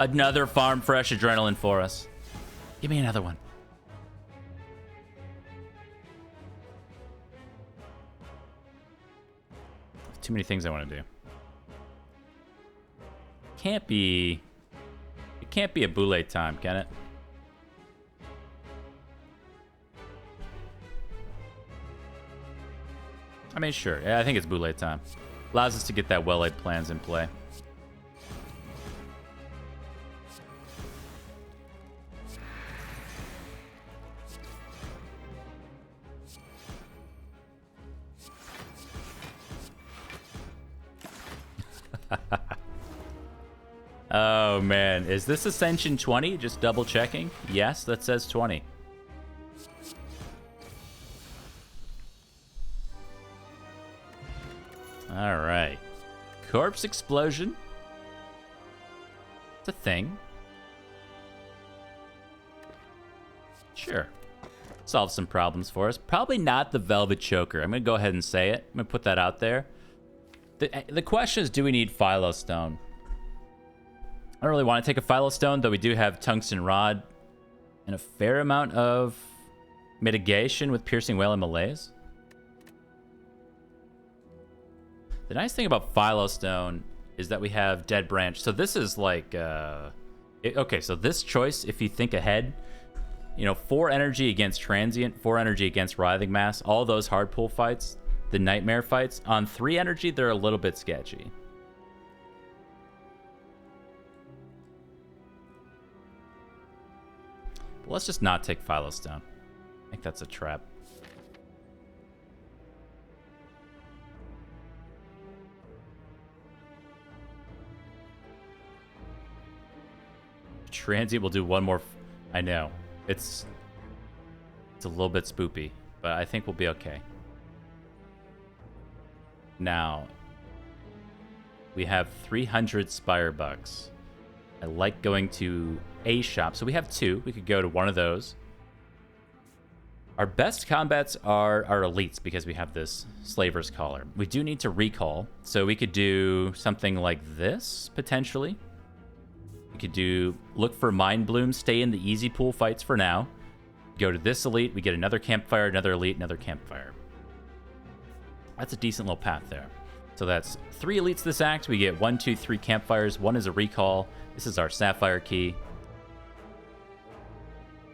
Another farm fresh adrenaline for us. Give me another one. Too many things I want to do. Can't be... It can't be a boule time, can it? I mean, sure. Yeah, I think it's boule time. Allows us to get that well-laid plans in play. Oh, man. Is this Ascension 20? Just double checking. Yes, that says 20. All right. Corpse explosion. It's a thing. Sure. Solve some problems for us. Probably not the Velvet Choker. I'm going to go ahead and say it. I'm going to put that out there. The question is, do we need Philostone? I don't really want to take a Philostone, though we do have Tungsten Rod and a fair amount of mitigation with Piercing Whale and Malaise. The nice thing about Philostone is that we have Dead Branch. So this is like... okay, so this choice, if you think ahead, you know, 4 energy against Transient, 4 energy against Writhing Mass, all those hard pull fights, the Nightmare fights, on 3 energy, they're a little bit sketchy. But let's just not take Philostone. I think that's a trap. Transient will do one more. I know. It's a little bit spoopy, but I think we'll be okay. Now, we have 300 Spire bucks. I like going to a shop. So we have 2. We could go to one of those. Our best combats are our elites because we have this Slaver's Collar. We do need to recall. So we could do something like this, potentially. We could do look for Mind Bloom, stay in the easy pool fights for now. Go to this elite, we get another campfire, another elite, another campfire. That's a decent little path there. So that's 3 elites this act. We get 1, 2, 3 campfires. 1 is a recall. This is our Sapphire key.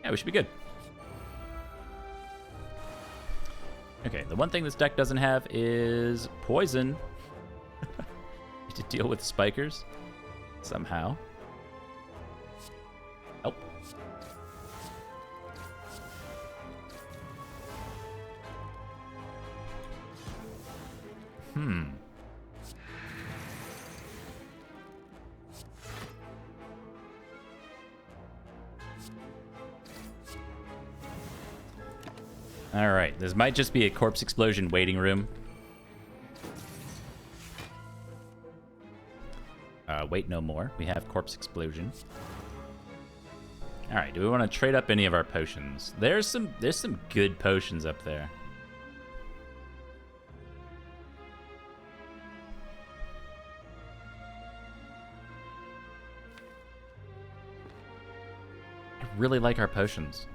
Yeah, we should be good. Okay, the one thing this deck doesn't have is poison. To deal with spikers somehow. Oh. All right, this might just be a Corpse Explosion waiting room. Wait, no more. We have Corpse Explosion. All right, do we want to trade up any of our potions? There's some good potions up there. I really like our potions.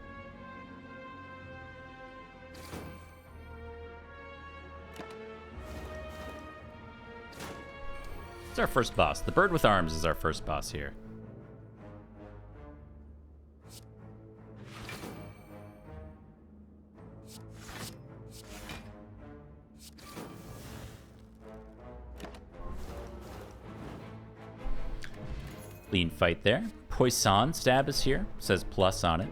It's our first boss. The Bird with Arms is our first boss here. Clean fight there. Poisson stab is here. Says plus on it.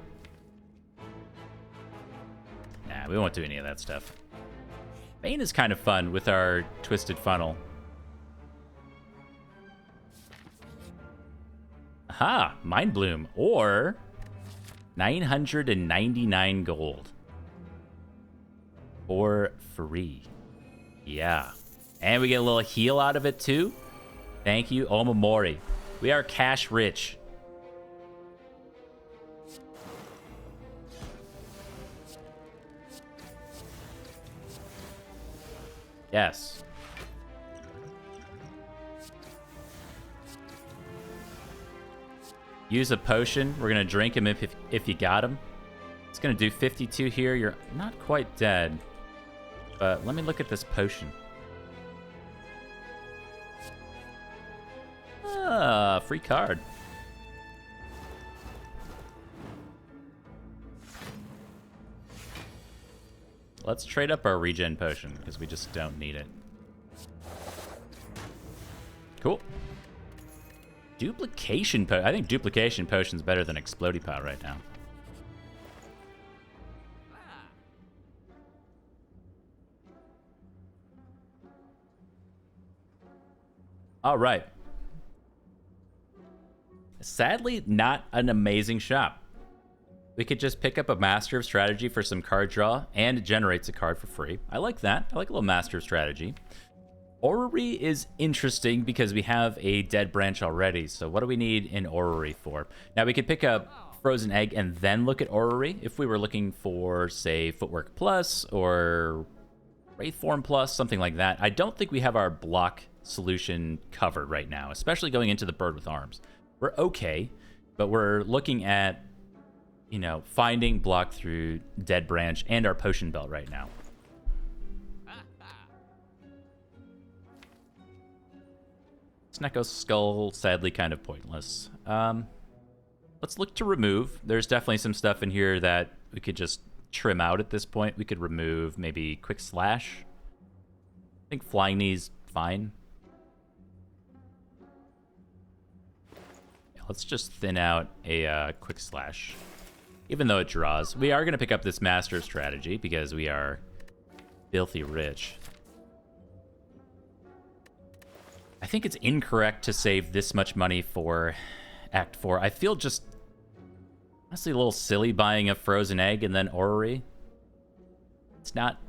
Nah, we won't do any of that stuff. Bane is kind of fun with our Twisted Funnel. Aha! Mind Bloom. Or 999 gold. For free. Yeah. And we get a little heal out of it too. Thank you, Omamori. We are cash rich. Yes. Use a potion. We're going to drink him if you got him. It's going to do 52 here. You're not quite dead. But let me look at this potion. Ah, free card. Let's trade up our regen potion, because we just don't need it. Cool. Duplication potion. I think duplication potion's better than explodey pot right now. All right. Sadly, not an amazing shop. We could just pick up a Master of Strategy for some card draw, and it generates a card for free. I like that. I like a little Master of Strategy. Orrery is interesting because we have a dead branch already, so what do we need an Orrery for? Now, we could pick up Frozen Egg and then look at Orrery if we were looking for, say, Footwork Plus or Wraith Form Plus, something like that. I don't think we have our block solution covered right now, especially going into the Bird with Arms. We're okay, but we're looking at, you know, finding block through Dead Branch and our Potion Belt right now. Snecko's Skull, sadly kind of pointless. Let's look to remove. There's definitely some stuff in here that we could just trim out at this point. We could remove maybe Quick Slash. I think Flying Knee's fine. Yeah, let's just thin out a Quick Slash. Even though it draws. We are going to pick up this Master Strategy because we are filthy rich. I think it's incorrect to save this much money for Act 4. I feel just honestly a little silly buying a Frozen Egg and then Orrery. It's not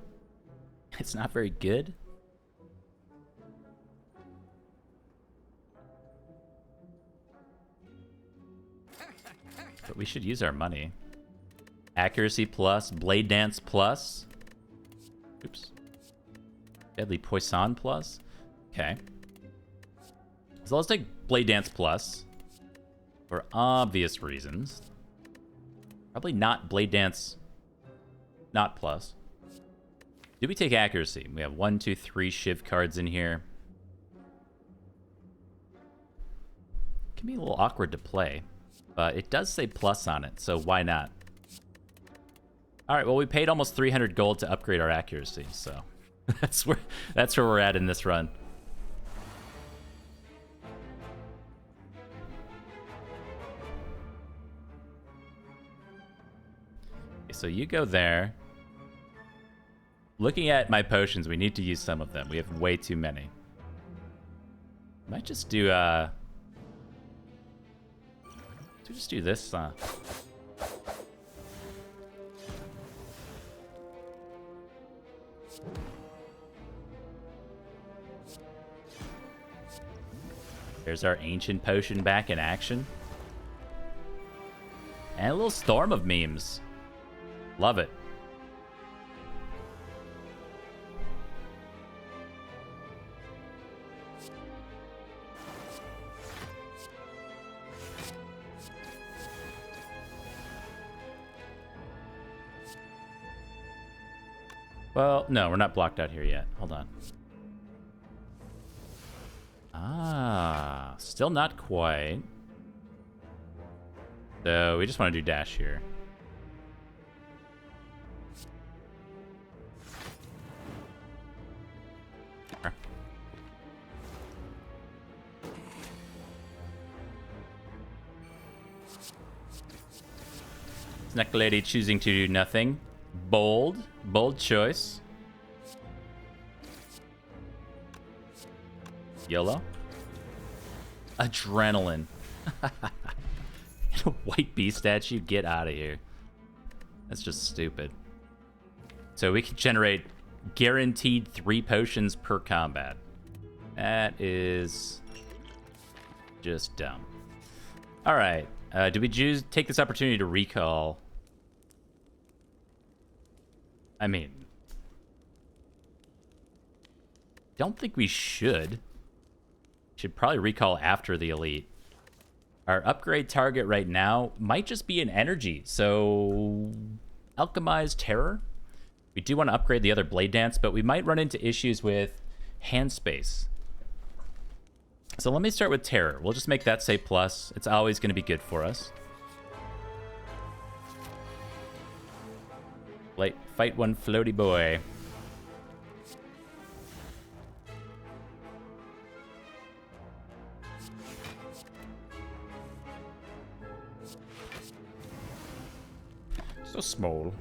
very good. But we should use our money. Accuracy plus, Blade Dance plus. Oops. Deadly Poison plus. Okay. So let's take Blade Dance plus. For obvious reasons. Probably not Blade Dance not plus. Do we take Accuracy? We have 1, 2, 3 Shiv cards in here. Can be a little awkward to play. But it does say plus on it, so why not? Alright, well we paid almost 300 gold to upgrade our accuracy, so that's where we're at in this run. Okay, so you go there. Looking at my potions, we need to use some of them. We have way too many. Might just do just do this. There's our Ancient Potion back in action. And a little storm of memes. Love it. Well, no, we're not blocked out here yet. Hold on. Ah, still not quite. So we just want to do dash here. Snack Lady choosing to do nothing. Bold choice. YOLO. Adrenaline. A white bee statue? Get out of here. That's just stupid. So we can generate guaranteed 3 potions per combat. That is just dumb. Alright. Do we take this opportunity to recall? I mean, don't think we should. Should probably recall after the elite. Our upgrade target right now might just be an energy. So, Alchemized Terror. We do want to upgrade the other Blade Dance, but we might run into issues with hand space. So let me start with Terror. We'll just make that say plus. It's always going to be good for us. Fight one floaty boy. So small.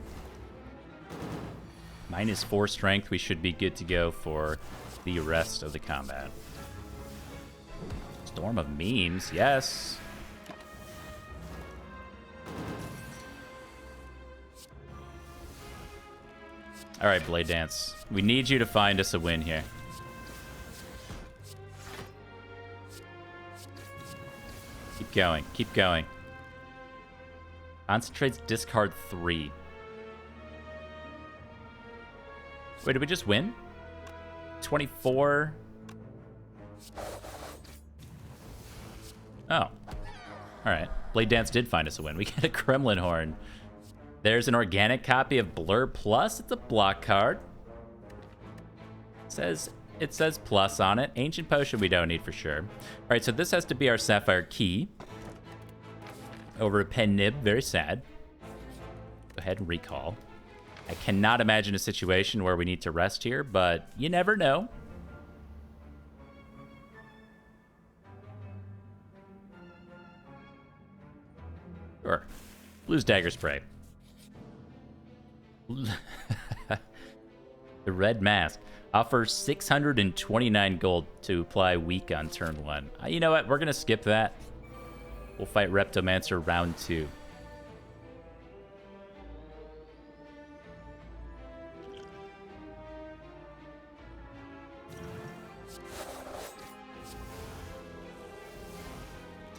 -4 strength. We should be good to go for the rest of the combat. Storm of memes, yes. All right, Blade Dance. We need you to find us a win here. Keep going. Keep going. Concentrates, discard 3. Wait, did we just win? 24. Oh. All right. Blade Dance did find us a win. We get a Kremlin Horn. There's an organic copy of Blur Plus. It's a block card. It says plus on it. Ancient Potion we don't need for sure. All right, so this has to be our Sapphire Key. Over a Pen Nib. Very sad. Go ahead and recall. I cannot imagine a situation where we need to rest here, but you never know. Sure. Blues Dagger Spray. The Red Mask. Offers 629 gold to apply weak on turn 1. You know what? We're going to skip that. We'll fight Reptomancer round 2.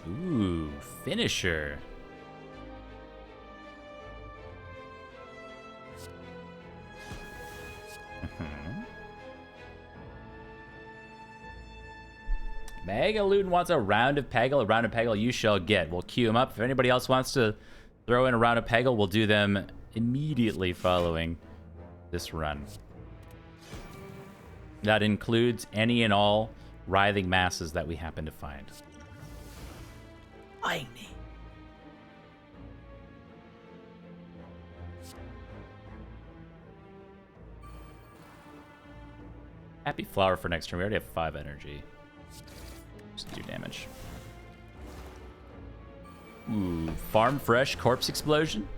Ooh, Finisher. Megaluden wants a round of Peggle. A round of Peggle you shall get. We'll queue him up. If anybody else wants to throw in a round of Peggle, we'll do them immediately following this run. That includes any and all writhing masses that we happen to find. Tiny. Happy Flower for next turn. We already have 5 energy. Just do damage. Ooh, Farm Fresh Corpse Explosion.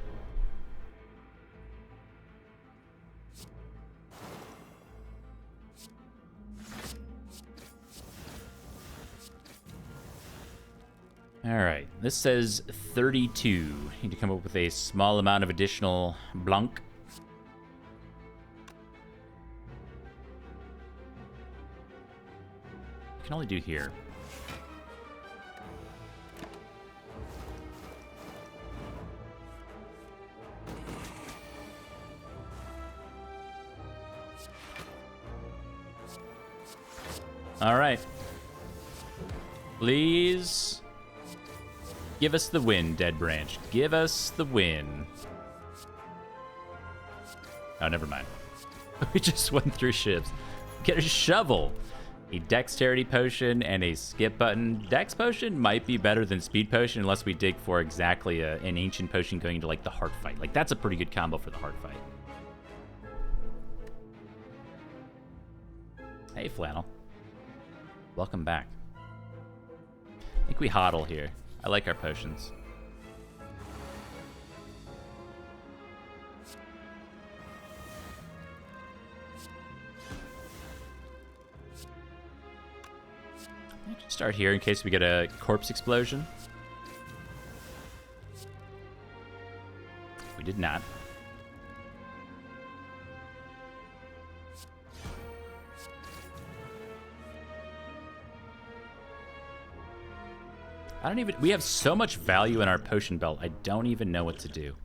All right, this says 32. Need to come up with a small amount of additional Blanc. I can only do here. All right. Please give us the win, Dead Branch. Give us the win. Oh, never mind. We just went through Shivs. Get a shovel. A Dexterity Potion and a Skip button. Dex Potion might be better than Speed Potion unless we dig for exactly an Ancient Potion going into, like, the Heart Fight. Like, that's a pretty good combo for the Heart Fight. Hey, Flannel. Welcome back. I think we hodl here. I like our potions. Start here in case we get a corpse explosion. We did not. I don't even... We have so much value in our potion belt, I don't even know what to do.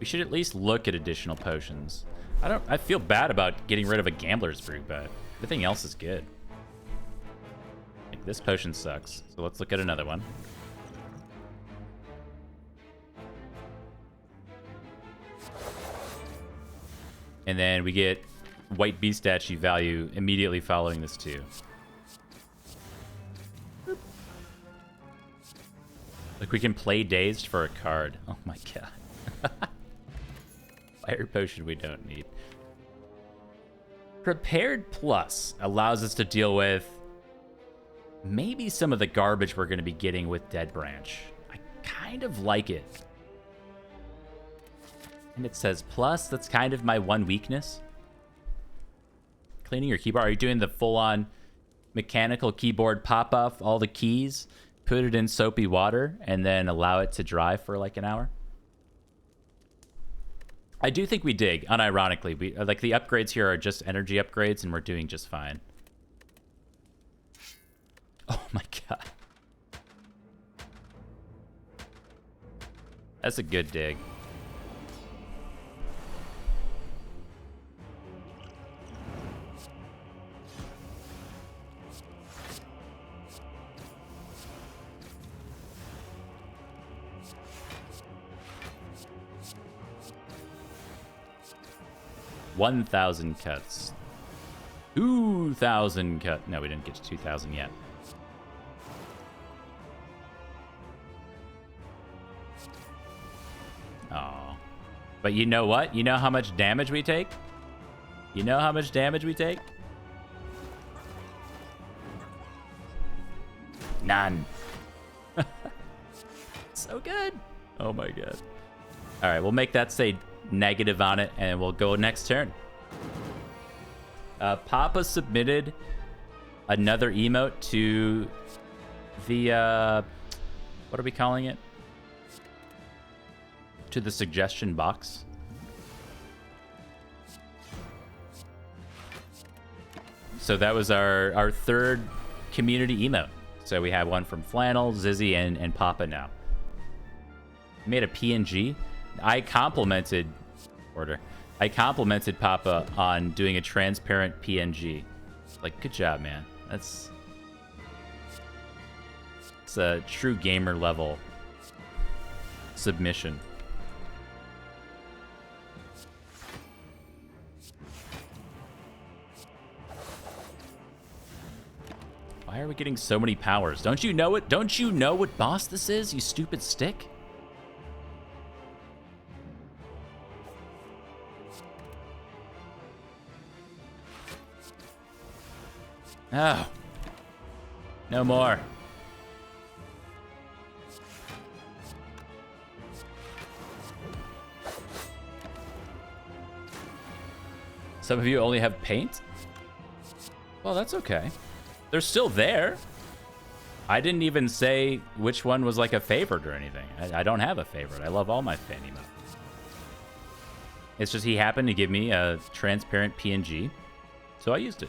We should at least look at additional potions. I feel bad about getting rid of a gambler's brew, but everything else is good. Like, this potion sucks, so let's look at another one. And then we get white beast statue value immediately following this too. Boop. Like, we can play Dazed for a card. Oh my god. Fire potion we don't need. Prepared Plus allows us to deal with maybe some of the garbage we're going to be getting with Dead Branch. I kind of like it. And it says plus, that's kind of my one weakness. Cleaning your keyboard. Are you doing the full-on mechanical keyboard pop-off all the keys, put it in soapy water, and then allow it to dry for like an hour? I do think we dig, unironically. We like the upgrades here are just energy upgrades, and we're doing just fine. Oh my god. That's a good dig. $1,000 cuts. 2,000 cut. No, we didn't get to 2,000 yet. Oh. But you know what? You know how much damage we take? You know how much damage we take? None. So good. Oh my god. All right, we'll make that say negative on it, and we'll go next turn. Papa submitted another emote to the, what are we calling it? To the suggestion box. So that was our third community emote. So we have one from Flannel, Zizzy, and Papa now. Made a PNG. I complimented Papa on doing a transparent PNG. Like, good job, man. It's a true gamer level submission. Why are we getting so many powers? Don't you know it? Don't you know what boss this is, you stupid stick? Oh. No more. Some of you only have paint? Well, that's okay. They're still there. I didn't even say which one was like a favorite or anything. I don't have a favorite. I love all my fan emotes. It's just he happened to give me a transparent PNG, so I used it.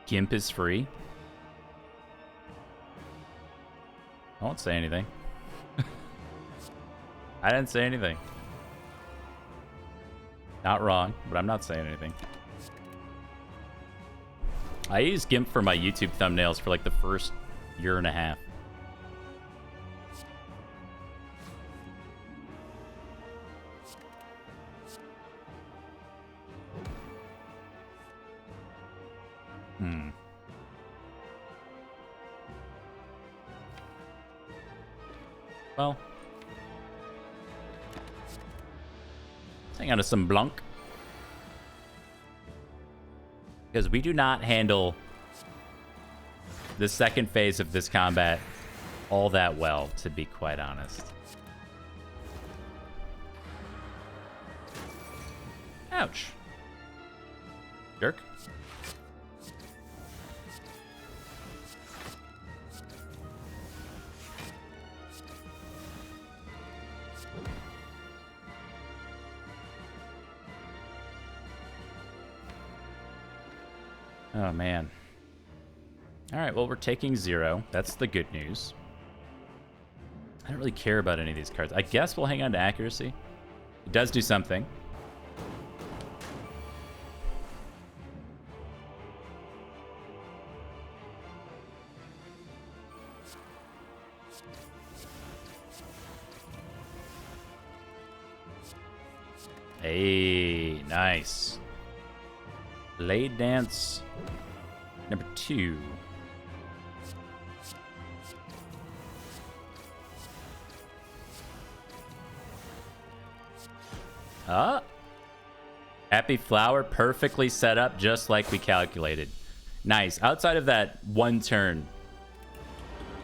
GIMP is free. I won't say anything. I didn't say anything. Not wrong, but I'm not saying anything. I used GIMP for my YouTube thumbnails for like the first year and a half. Well, let's hang on to some Blanc. Because we do not handle the second phase of this combat all that well, to be quite honest. Ouch. Jerk. Oh, man. All right, well, we're taking 0. That's the good news. I don't really care about any of these cards. I guess we'll hang on to accuracy. It does do something. Hey, nice. Blade Dance number 2. Happy Flower, perfectly set up just like we calculated. Nice. Outside of that one turn,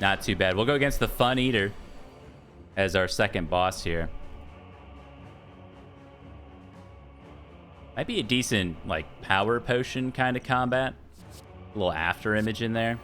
not too bad. We'll go against the Fun Eater as our second boss here. Might be a decent, like, power potion kind of combat. A little after image in there.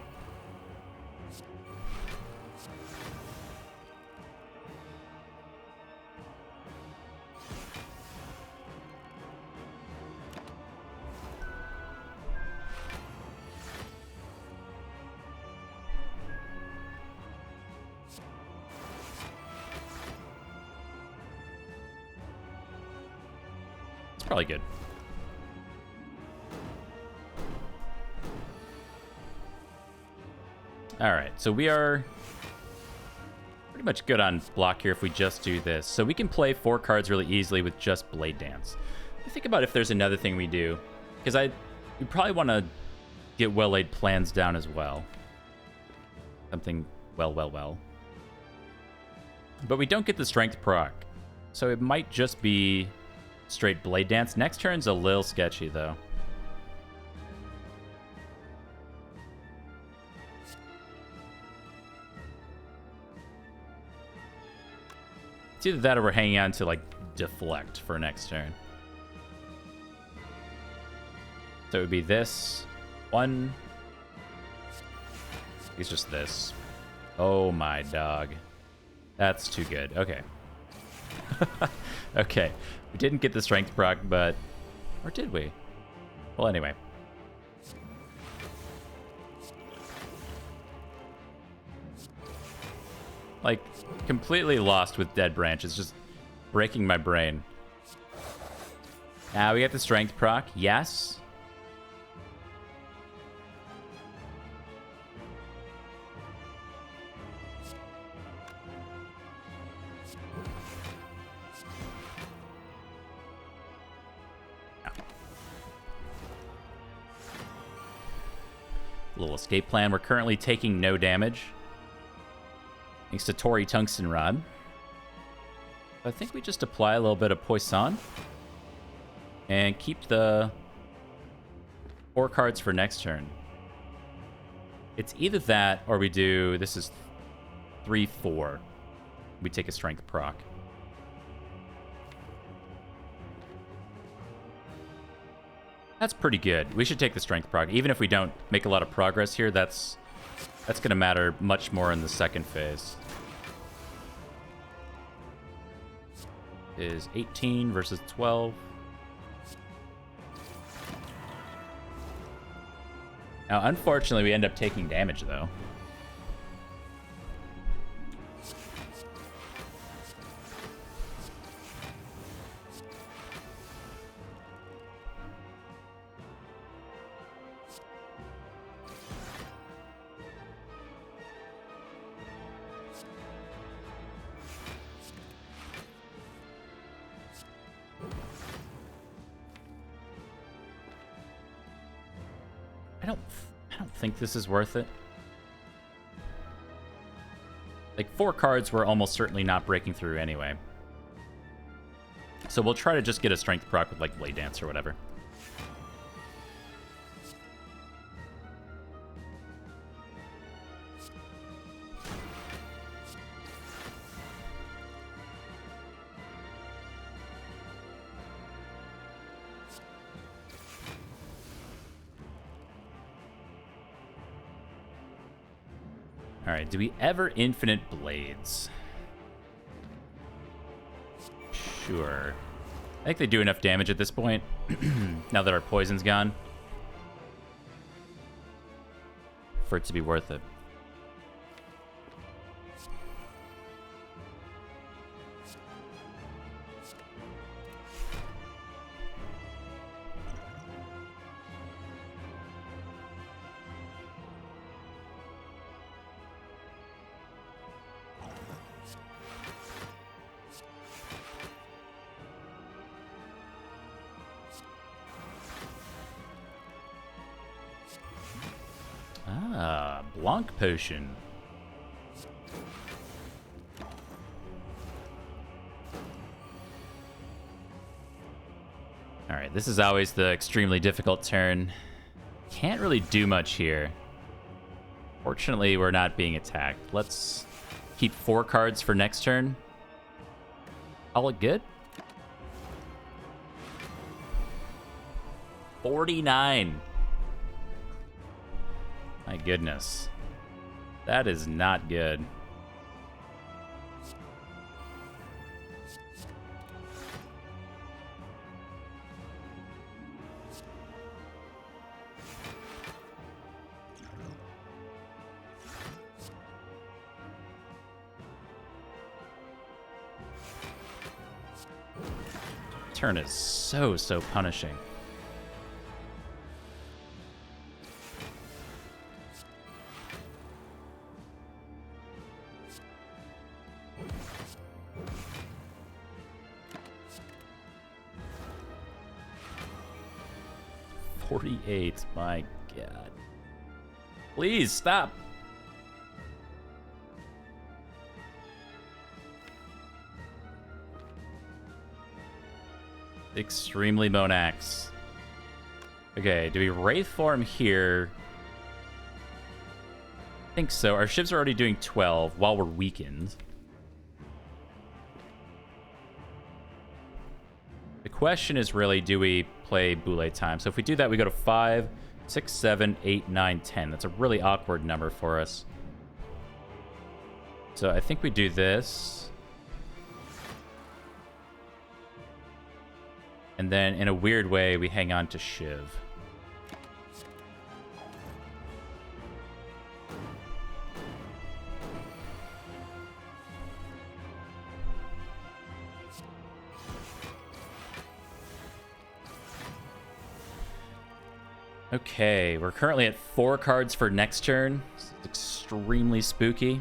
It's probably good. All right, so we are pretty much good on block here if we just do this. So we can play 4 cards really easily with just Blade Dance. I think about if there's another thing we do, because we probably want to get well-laid plans down as well. Something well. But we don't get the Strength proc, so it might just be straight Blade Dance. Next turn's a little sketchy, though. It's either that or we're hanging on to, like, Deflect for next turn. So it would be this. 1. It's just this. Oh, my dog. That's too good. Okay. Okay. We didn't get the Strength proc, but... Or did we? Well, anyway. Like, completely lost with Dead Branch. It's just breaking my brain. Now we get the Strength proc. Yes. Little escape plan. We're currently taking no damage. Thanks to Tori Tungsten Rod. I think we just apply a little bit of Poison. And keep the 4 cards for next turn. It's either that or we do... This is 3-4. We take a Strength proc. That's pretty good. We should take the Strength proc. Even if we don't make a lot of progress here, that's going to matter much more in the second phase. Is 18 versus 12. Now, unfortunately, we end up taking damage, though. I don't think this is worth it. Like, 4 cards we're almost certainly not breaking through anyway. So we'll try to just get a Strength proc with, like, Blade Dance or whatever. Alright, do we ever Infinite Blades? Sure. I think they do enough damage at this point, now that our poison's gone. for it to be worth it. Ah, Blanc Potion. Alright, this is always the extremely difficult turn. Can't really do much here. Fortunately, we're not being attacked. Let's keep 4 cards for next turn. Call it good. 49. My goodness. That is not good. Turn is so punishing. $48, my God. Please stop. Extremely Monax. Okay, do we Wraith form here? I think so. Our Shivs are already doing 12 while we're weakened. The question is really, do we play Boule time? So if we do that, we go to 5, 6, 7, 8, 9, 10. That's a really awkward number for us. So I think we do this. And then, in a weird way, we hang on to Shiv. Okay, we're currently at 4 cards for next turn. It's extremely spooky.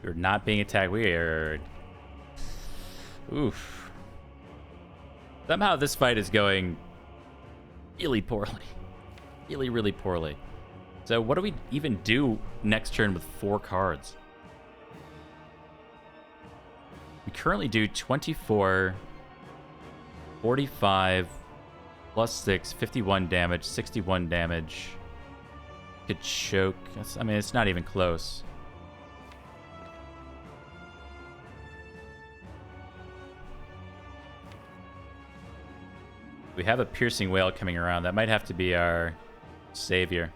We're not being attacked. We are... Oof. Somehow this fight is going really poorly. Really poorly. So what do we even do next turn with 4 cards? We currently do 24, 45, plus 6, 51 damage, 61 damage. Could choke. I mean, it's not even close. We have a Piercing Wail coming around. That might have to be our savior.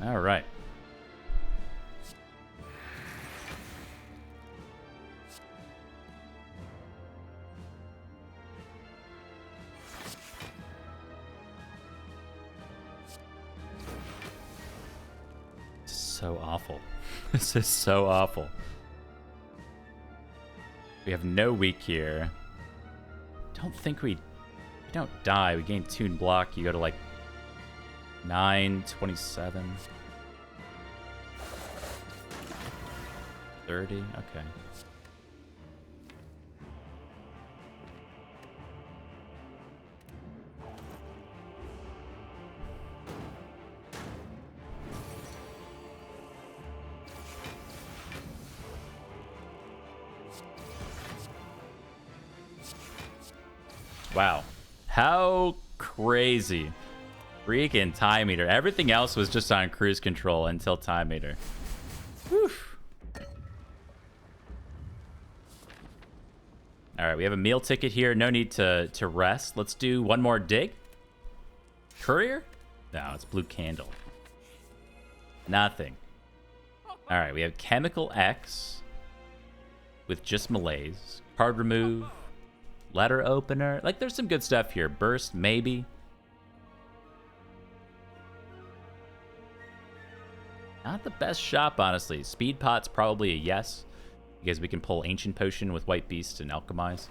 All right. So awful. This is so awful. We have no weak here. Don't think we don't die. We gain 2 block. You go to like 9, 27, 30. Okay. Wow. How crazy. Freaking Time Eater. Everything else was just on cruise control until Time Eater. Whew. All right, we have a meal ticket here. No need to rest. Let's do one more dig. Courier? No, it's blue candle. Nothing. All right, we have Chemical X with just malaise. Card remove. Letter opener. Like, there's some good stuff here. Burst, maybe. Not the best shop, honestly. Speed pot's probably a yes, because we can pull Ancient Potion with White Beast and Alchemize.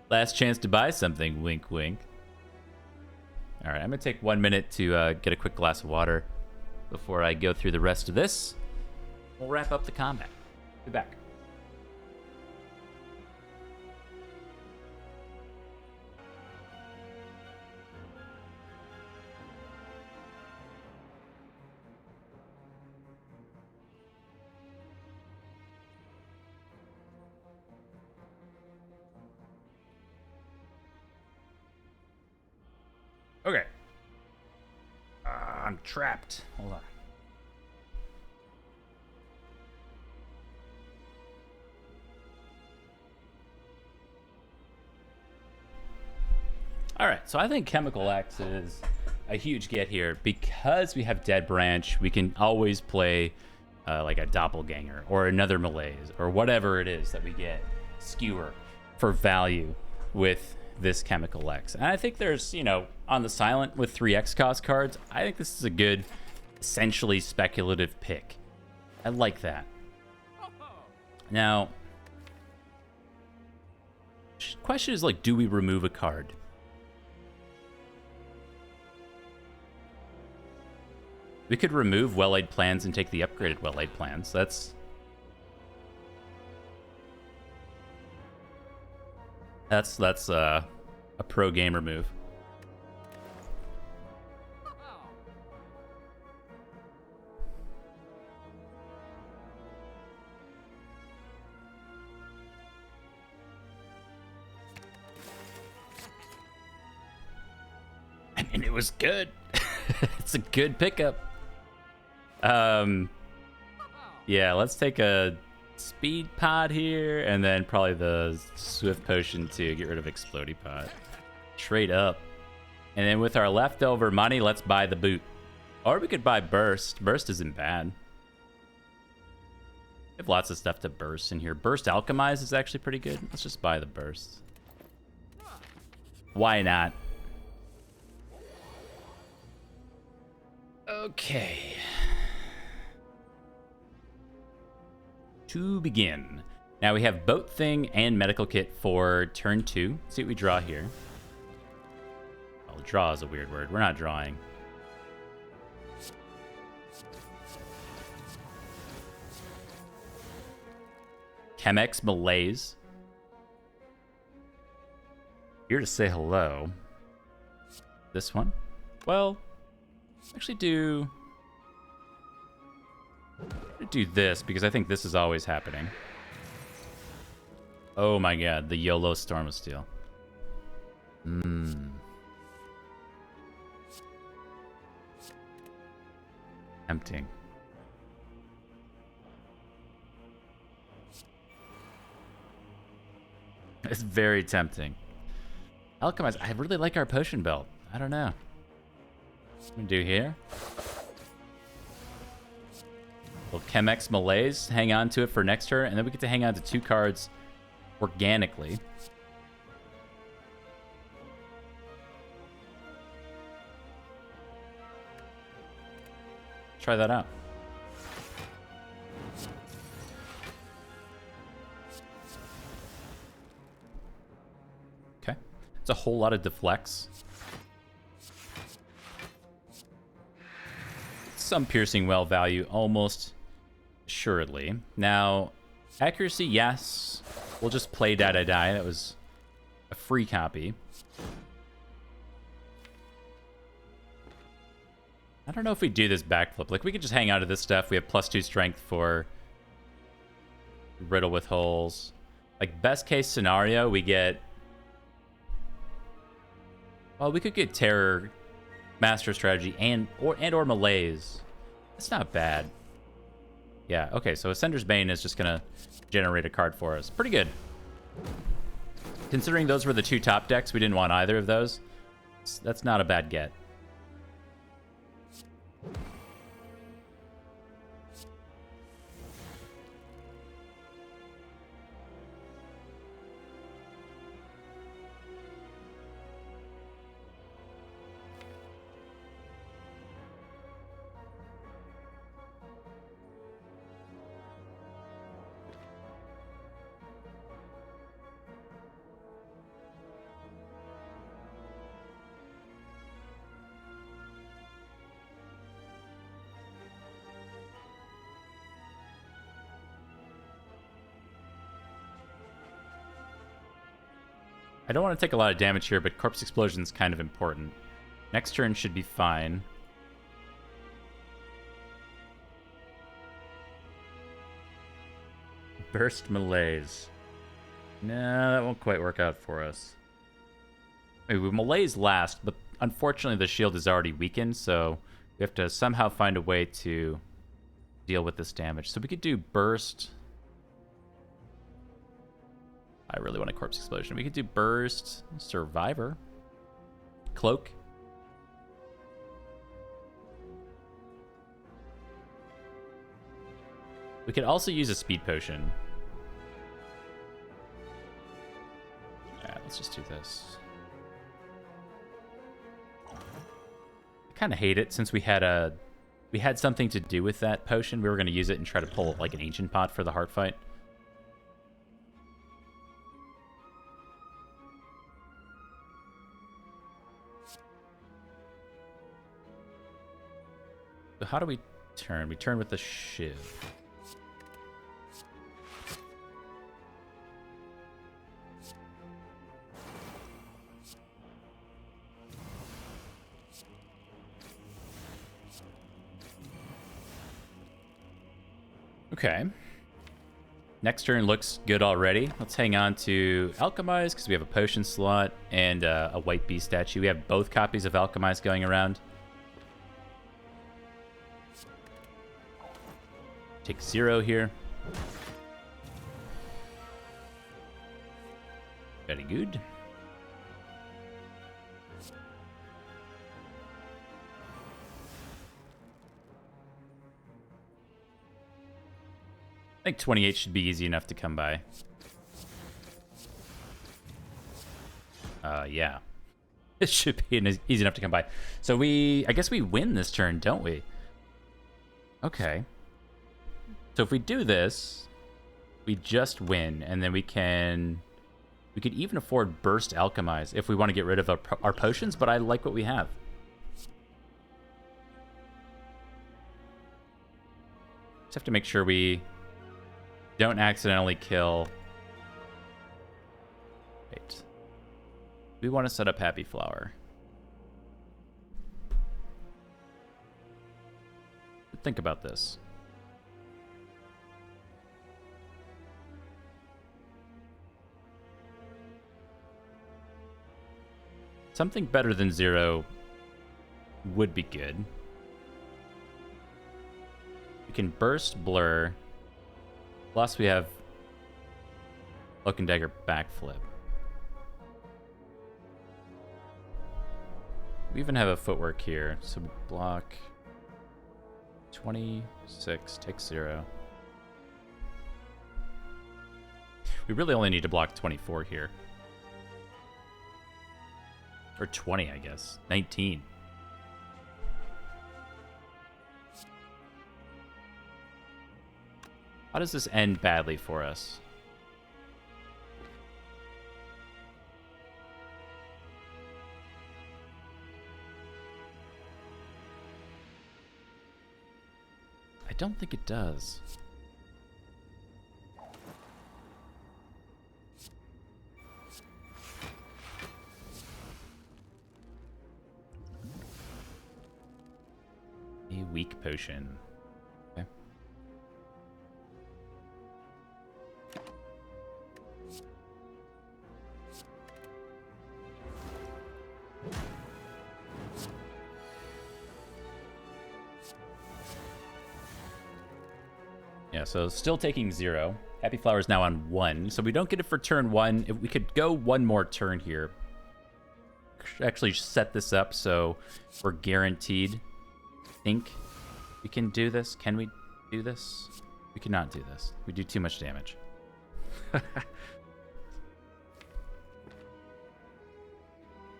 Last chance to buy something, wink wink. All right, I'm gonna take 1 minute to get a quick glass of water before I go through the rest of this. We'll wrap up the combat. Be back. Okay. I'm trapped. Hold on. All right, so I think Chemical X is a huge get here. Because we have Dead Branch, we can always play like a Doppelganger or another Malaise or whatever it is that we get Skewer for value with this Chemical X. And I think there's, you know, on the Silent with 3X cost cards, I think this is a good, essentially speculative pick. I like that. Now, question is, like, do we remove a card? We could remove Well-Laid Plans and take the upgraded Well-Laid Plans. That's a pro gamer move. I mean, it was good. It's a good pickup. Yeah, let's take a Speed Pod here, and then probably the Swift Potion to get rid of Explodey Pod. Trade up. And then with our leftover money, let's buy the boot. Or we could buy Burst. Burst isn't bad. We have lots of stuff to burst in here. Burst Alchemize is actually pretty good. Let's just buy the Burst. Why not? Okay. To begin. Now we have Boat Thing and Medical Kit for turn 2. Let's see what we draw here. Oh, draw is a weird word. We're not drawing. Chemex Malaise. Here to say hello. This one? Well, actually do this because I think this is always happening. Oh my god, the YOLO Storm of Steel. Tempting. It's very tempting. Alchemize, I really like our potion belt. I don't know. What do we do here? Well, Chemex Malaise, hang on to it for next turn, and then we get to hang on to 2 cards organically. Try that out. Okay. It's a whole lot of deflects. Some piercing well value, almost assuredly. Now, accuracy, yes. We'll just play Die Die Die. That was a free copy. I don't know if we do this backflip. Like, we could just hang on to this stuff. We have +2 strength for Riddle with Holes. Like, best case scenario, we get... Well, we could get Terror, Master Strategy, and or Malaise. That's not bad. Yeah, okay, so Ascender's Bane is just gonna generate a card for us. Pretty good. Considering those were the two top decks, we didn't want either of those. That's not a bad get. I don't want to take a lot of damage here, but Corpse Explosion is kind of important. Next turn should be fine. Burst Malaise. No, that won't quite work out for us. Maybe we Malaise last, but unfortunately the shield is already weakened, so we have to somehow find a way to deal with this damage. So we could do Burst. I really want a Corpse Explosion. We could do Burst, Survivor, Cloak. We could also use a Speed Potion. Yeah, let's just do this. I kind of hate it since we had something to do with that potion. We were going to use it and try to pull like an Ancient Pot for the heart fight. So how do we turn? We turn with the Shiv. Okay. Next turn looks good already. Let's hang on to Alchemize because we have a potion slot and a white bee statue. We have both copies of Alchemize going around. Take 0 here. Very good. I think 28 should be easy enough to come by. Yeah. It should be easy enough to come by. So I guess we win this turn, don't we? Okay. So if we do this, we just win, and then we could even afford Burst Alchemize if we want to get rid of our potions, but I like what we have. Just have to make sure we don't accidentally kill. Wait. We want to set up Happy Flower. Think about this. Something better than 0 would be good. We can Burst Blur. Plus we have Cloak and Dagger Backflip. We even have a Footwork here. So we block 26, take 0. We really only need to block 24 here. Or 20, I guess. 19. How does this end badly for us? I don't think it does. A weak potion. Okay. Yeah, so still taking 0. Happy Flower is now on 1, so we don't get it for turn 1. If we could go one more turn here. Actually set this up so we're guaranteed. Think we can do this? Can we do this? We cannot do this. We do too much damage.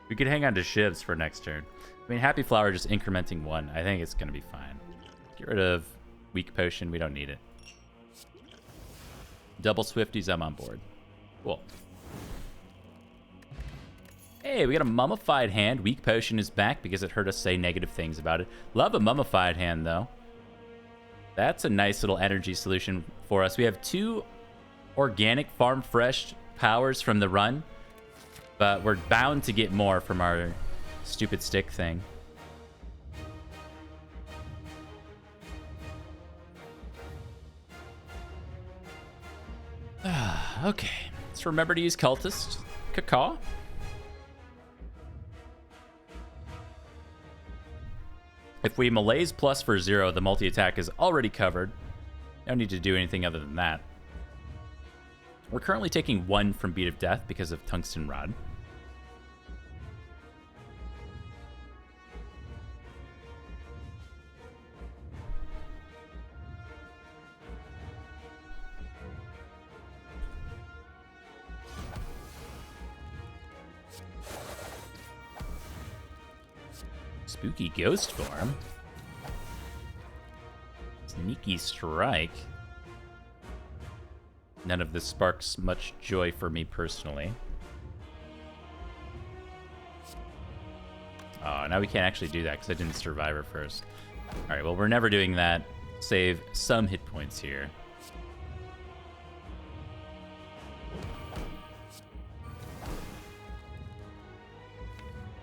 We could hang on to Shivs for next turn. I mean, Happy Flower just incrementing 1. I think it's going to be fine. Get rid of Weak Potion. We don't need it. Double Swifties, I'm on board. Cool. Hey, we got a Mummified Hand. Weak Potion is back because it heard us say negative things about it. Love a Mummified Hand, though. That's a nice little energy solution for us. We have 2 organic farm fresh powers from the run, but we're bound to get more from our stupid stick thing. Okay, let's remember to use Cultist. Cacaw. If we Malaise plus for 0, the multi-attack is already covered. No need to do anything other than that. We're currently taking 1 from Beat of Death because of Tungsten Rod. Spooky Ghost Form. Sneaky Strike. None of this sparks much joy for me personally. Oh, now we can't actually do that because I didn't Survivor first. Alright, well, we're never doing that. Save some hit points here.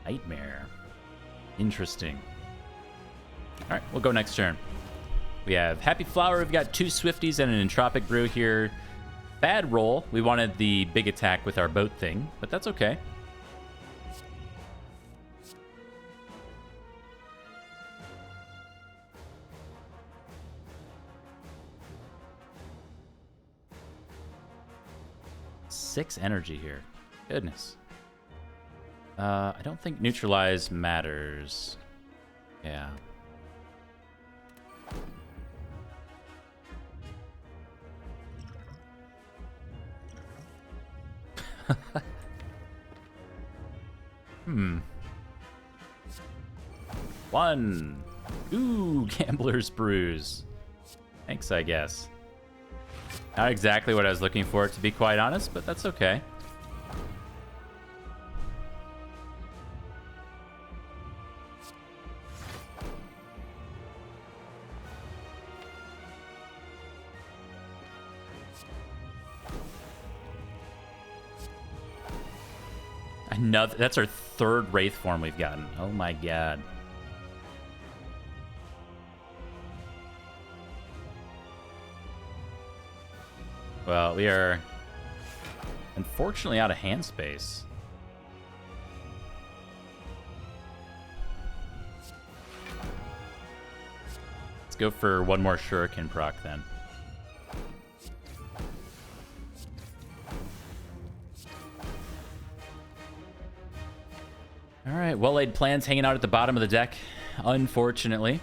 Nightmare. Interesting. Alright, we'll go next turn. We have Happy Flower. We've got 2 Swifties and an Entropic Brew here. Bad roll. We wanted the big attack with our boat thing, but that's okay. Six energy here. Goodness. I don't think neutralize matters. Yeah. One. Ooh, Gambler's Bruise. Thanks, I guess. Not exactly what I was looking for, to be quite honest, but that's okay. Another, that's our 3rd Wraith form we've gotten. Oh my god. Well, we are unfortunately out of hand space. Let's go for one more Shuriken proc then. All right, well-laid plans hanging out at the bottom of the deck, unfortunately.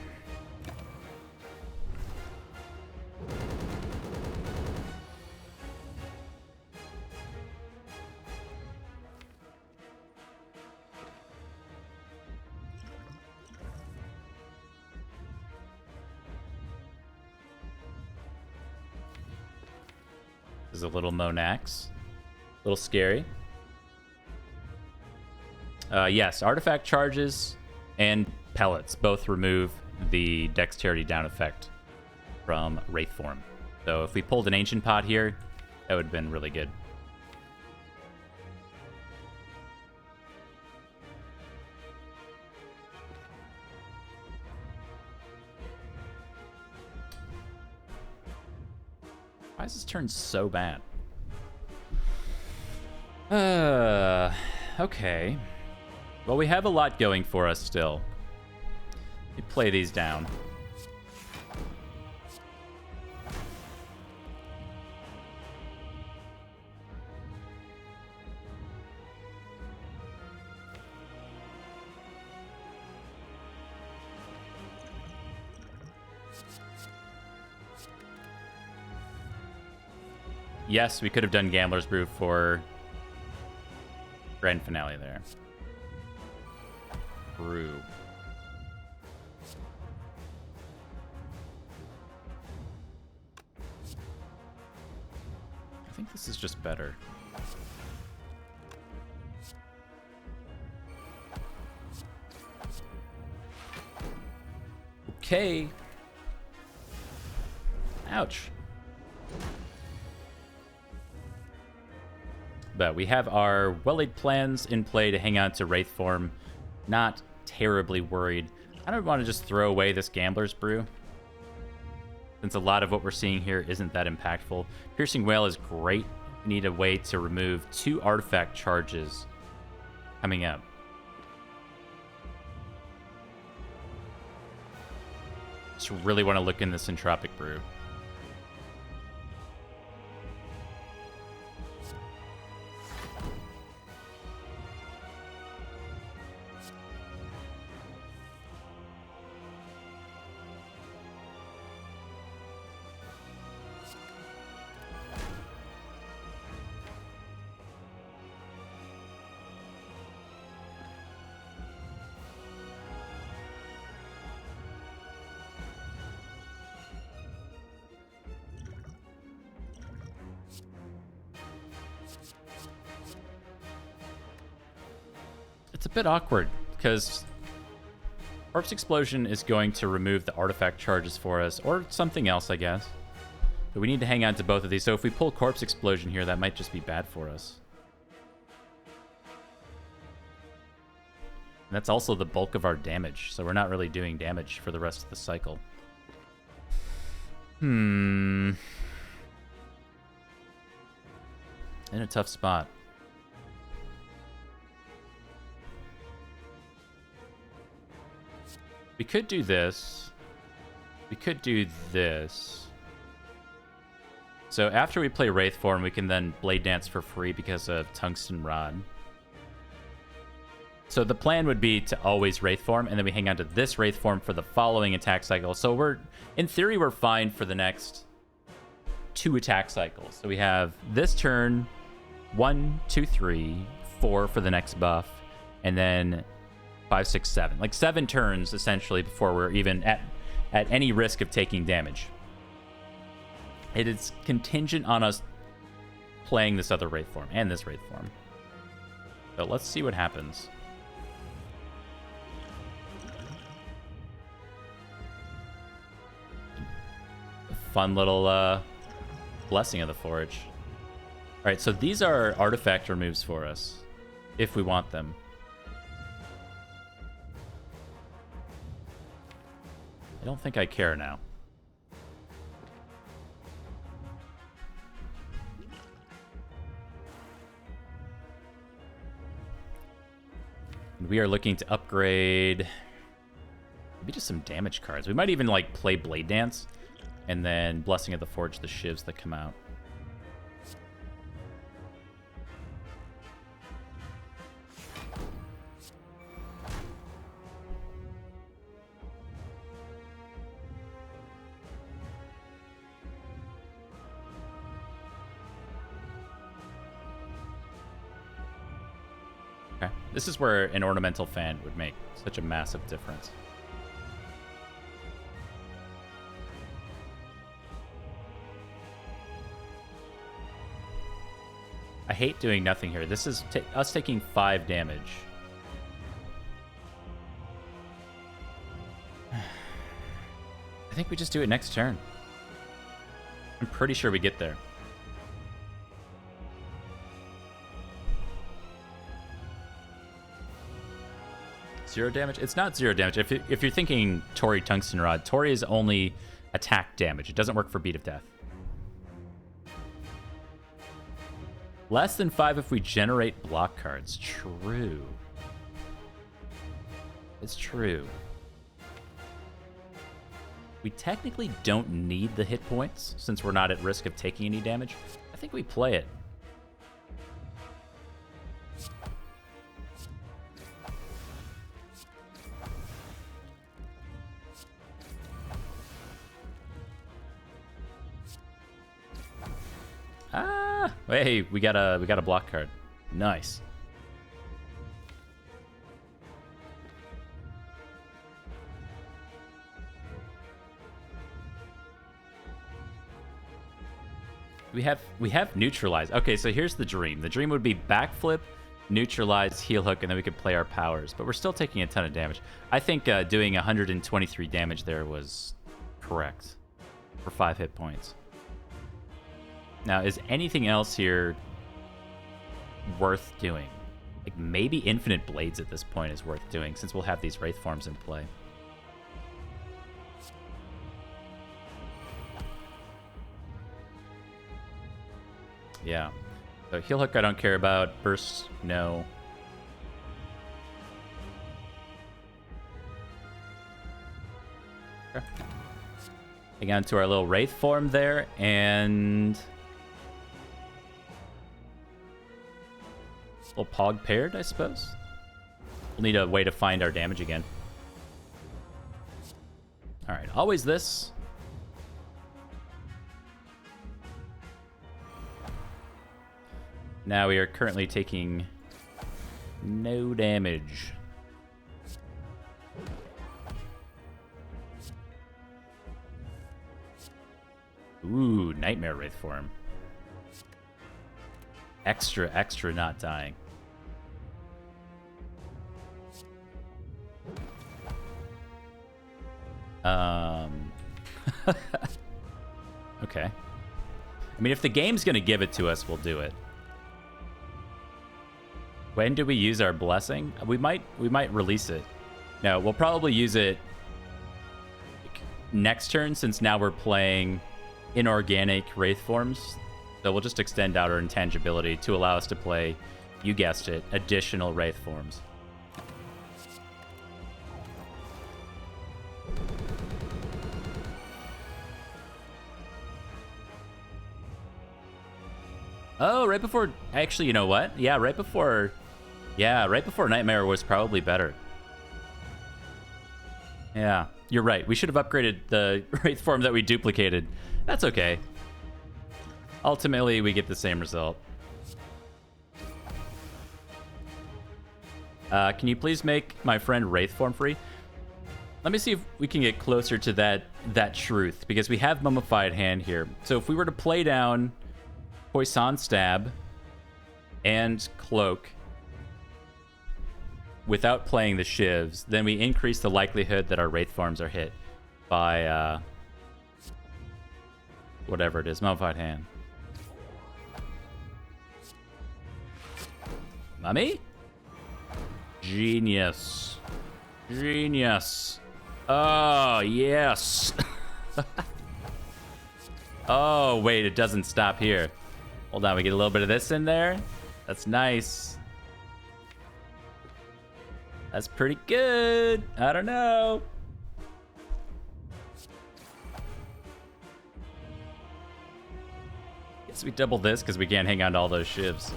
This is a little Monax. A little scary. Yes, artifact charges and pellets both remove the dexterity down effect from Wraith form. So if we pulled an Ancient Pot here, that would have been really good. Why is this turn so bad? Okay. Well, we have a lot going for us still. Let me play these down. Yes, we could have done Gambler's Brew for Grand Finale there. Brew. I think this is just better. Okay. Ouch. But we have our well-laid plans in play to hang on to Wraith form. Not terribly worried. I don't want to just throw away this Gambler's Brew, since a lot of what we're seeing here isn't that impactful. Piercing Wail is great. We need a way to remove 2 artifact charges coming up. Just really want to look in this Entropic Brew. It's a bit awkward because Corpse Explosion is going to remove the artifact charges for us, or something else, I guess. But we need to hang on to both of these, so if we pull Corpse Explosion here, that might just be bad for us. And that's also the bulk of our damage, so we're not really doing damage for the rest of the cycle. In a tough spot. We could do this. We could do this. So after we play Wraith form, we can then Blade Dance for free because of Tungsten Rod. So the plan would be to always Wraith form, and then we hang on to this Wraith form for the following attack cycle. So we're, in theory, we're fine for the next 2 attack cycles. So we have this turn, 1, 2, 3, 4 for the next buff, and then 5, 6, 7. Like 7 turns, essentially, before we're even at any risk of taking damage. It is contingent on us playing this other Wraith form, and this Wraith form. So let's see what happens. A fun little Blessing of the Forge. Alright, so these are artifact removes for us, if we want them. I don't think I care now. And we are looking to upgrade maybe just some damage cards. We might even like play Blade Dance and then Blessing of the Forge, the Shivs that come out. This is where an Ornamental Fan would make such a massive difference. I hate doing nothing here. This is us taking 5 damage. I think we just do it next turn. I'm pretty sure we get there. 0 damage? It's not 0 damage. If you're thinking Tori Tungsten Rod, Tori is only attack damage. It doesn't work for Beat of Death. Less than 5 if we generate block cards. True. It's true. We technically don't need the hit points since we're not at risk of taking any damage. I think we play it. Hey, we got a block card. Nice. We have neutralize. Okay, so here's the dream. The dream would be backflip, neutralize, heel hook, and then we could play our powers. But we're still taking a ton of damage. I think doing 123 damage there was correct for 5 hit points. Now, is anything else here worth doing? Like, maybe Infinite Blades at this point is worth doing, since we'll have these Wraith forms in play. Yeah. So heel hook I don't care about. Burst, no. Okay. Hang on to our little Wraith form there, and... a little Pog paired, I suppose. We'll need a way to find our damage again. Alright, always this. Now we are currently taking no damage. Ooh, Nightmare Wraith form. Extra not dying. Okay. I mean, if the game's gonna give it to us, we'll do it. When do we use our blessing? We might release it. No, we'll probably use it next turn, since now we're playing inorganic Wraith forms. So we'll just extend out our intangibility to allow us to play, you guessed it, additional Wraith forms. Oh, right before... Actually, you know what? Yeah, right before Nightmare was probably better. Yeah, you're right. We should have upgraded the Wraith form that we duplicated. That's okay. Ultimately, we get the same result. Can you please make my friend Wraith form free? Let me see if we can get closer to that truth, because we have Mummified Hand here. So if we were to play down Poison Stab and Cloak without playing the Shivs, then we increase the likelihood that our Wraith forms are hit by whatever it is, Mummified Hand. Mummy? Genius. Genius. Oh, yes. Oh, wait, it doesn't stop here. Hold on, we get a little bit of this in there. That's nice. That's pretty good. I don't know. Guess we double this because we can't hang on to all those Shivs.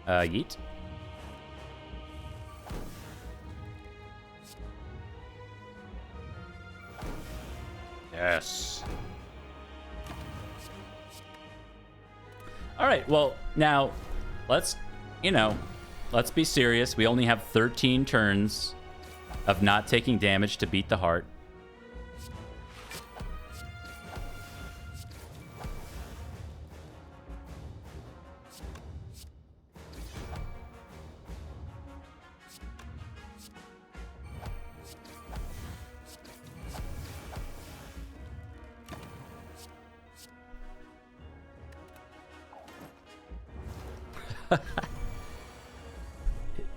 Yeet. Yes. All right, well, now let's be serious. We only have 13 turns of not taking damage to beat the heart.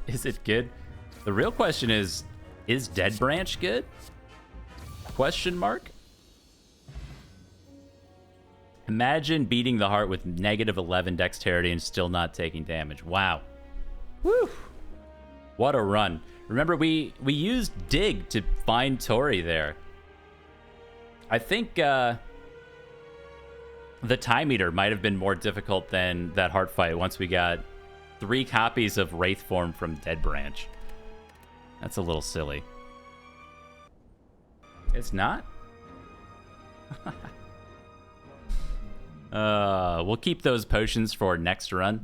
Is it good? The real question is Dead Branch good? Question mark? Imagine beating the heart with -11 dexterity and still not taking damage. Wow. Woo! What a run. Remember, we used Dig to find Tori there. I think the Time Eater might have been more difficult than that heart fight once we got 3 copies of Wraith form from Dead Branch. That's a little silly. It's not? We'll keep those potions for next run.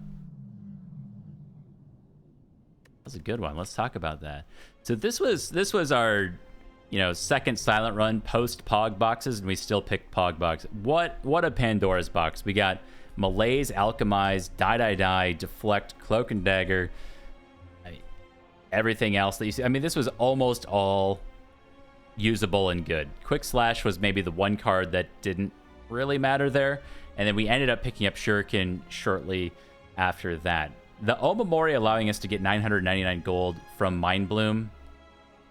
That was a good one. Let's talk about that. So this was our, second silent run post Pog boxes, and we still picked Pog box. What a Pandora's box. We got Malaise, Alchemize, Die, Deflect, Cloak and Dagger. Everything else that you see. I mean, this was almost all usable and good. Quick Slash was maybe the one card that didn't really matter there. And then we ended up picking up Shuriken shortly after that. The Omamori allowing us to get 999 gold from Mind Bloom.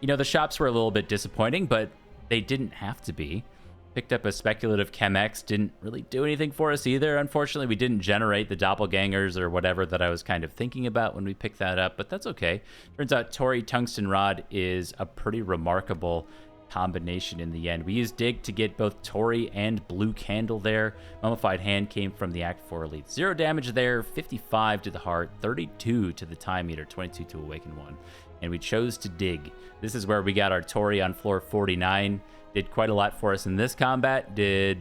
The shops were a little bit disappointing, but they didn't have to be. Picked up a Speculative Chemex, didn't really do anything for us either. Unfortunately, we didn't generate the doppelgangers or whatever that I was kind of thinking about when we picked that up, but that's okay. Turns out Tori Tungsten Rod is a pretty remarkable combination in the end. We used Dig to get both Tori and Blue Candle there. Mummified Hand came from the Act 4 Elite. 0 damage there, 55 to the heart, 32 to the time meter, 22 to awaken 1. And we chose to Dig. This is where we got our Tori on floor 49. Did quite a lot for us in this combat. I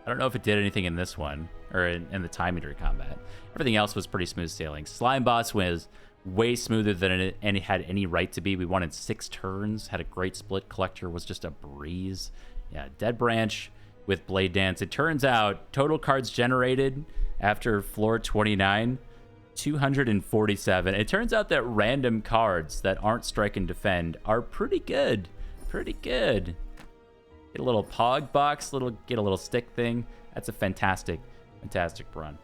don't know if it did anything in this one, or in the time meter combat. Everything else was pretty smooth sailing. Slime Boss was way smoother than it had any right to be. We won in 6 turns, had a great split. Collector was just a breeze. Yeah, Dead Branch with Blade Dance. It turns out total cards generated after floor 29, 247. It turns out that random cards that aren't Strike and Defend are pretty good. Pretty good. Get a little Pog box, get a little stick thing. That's a fantastic run.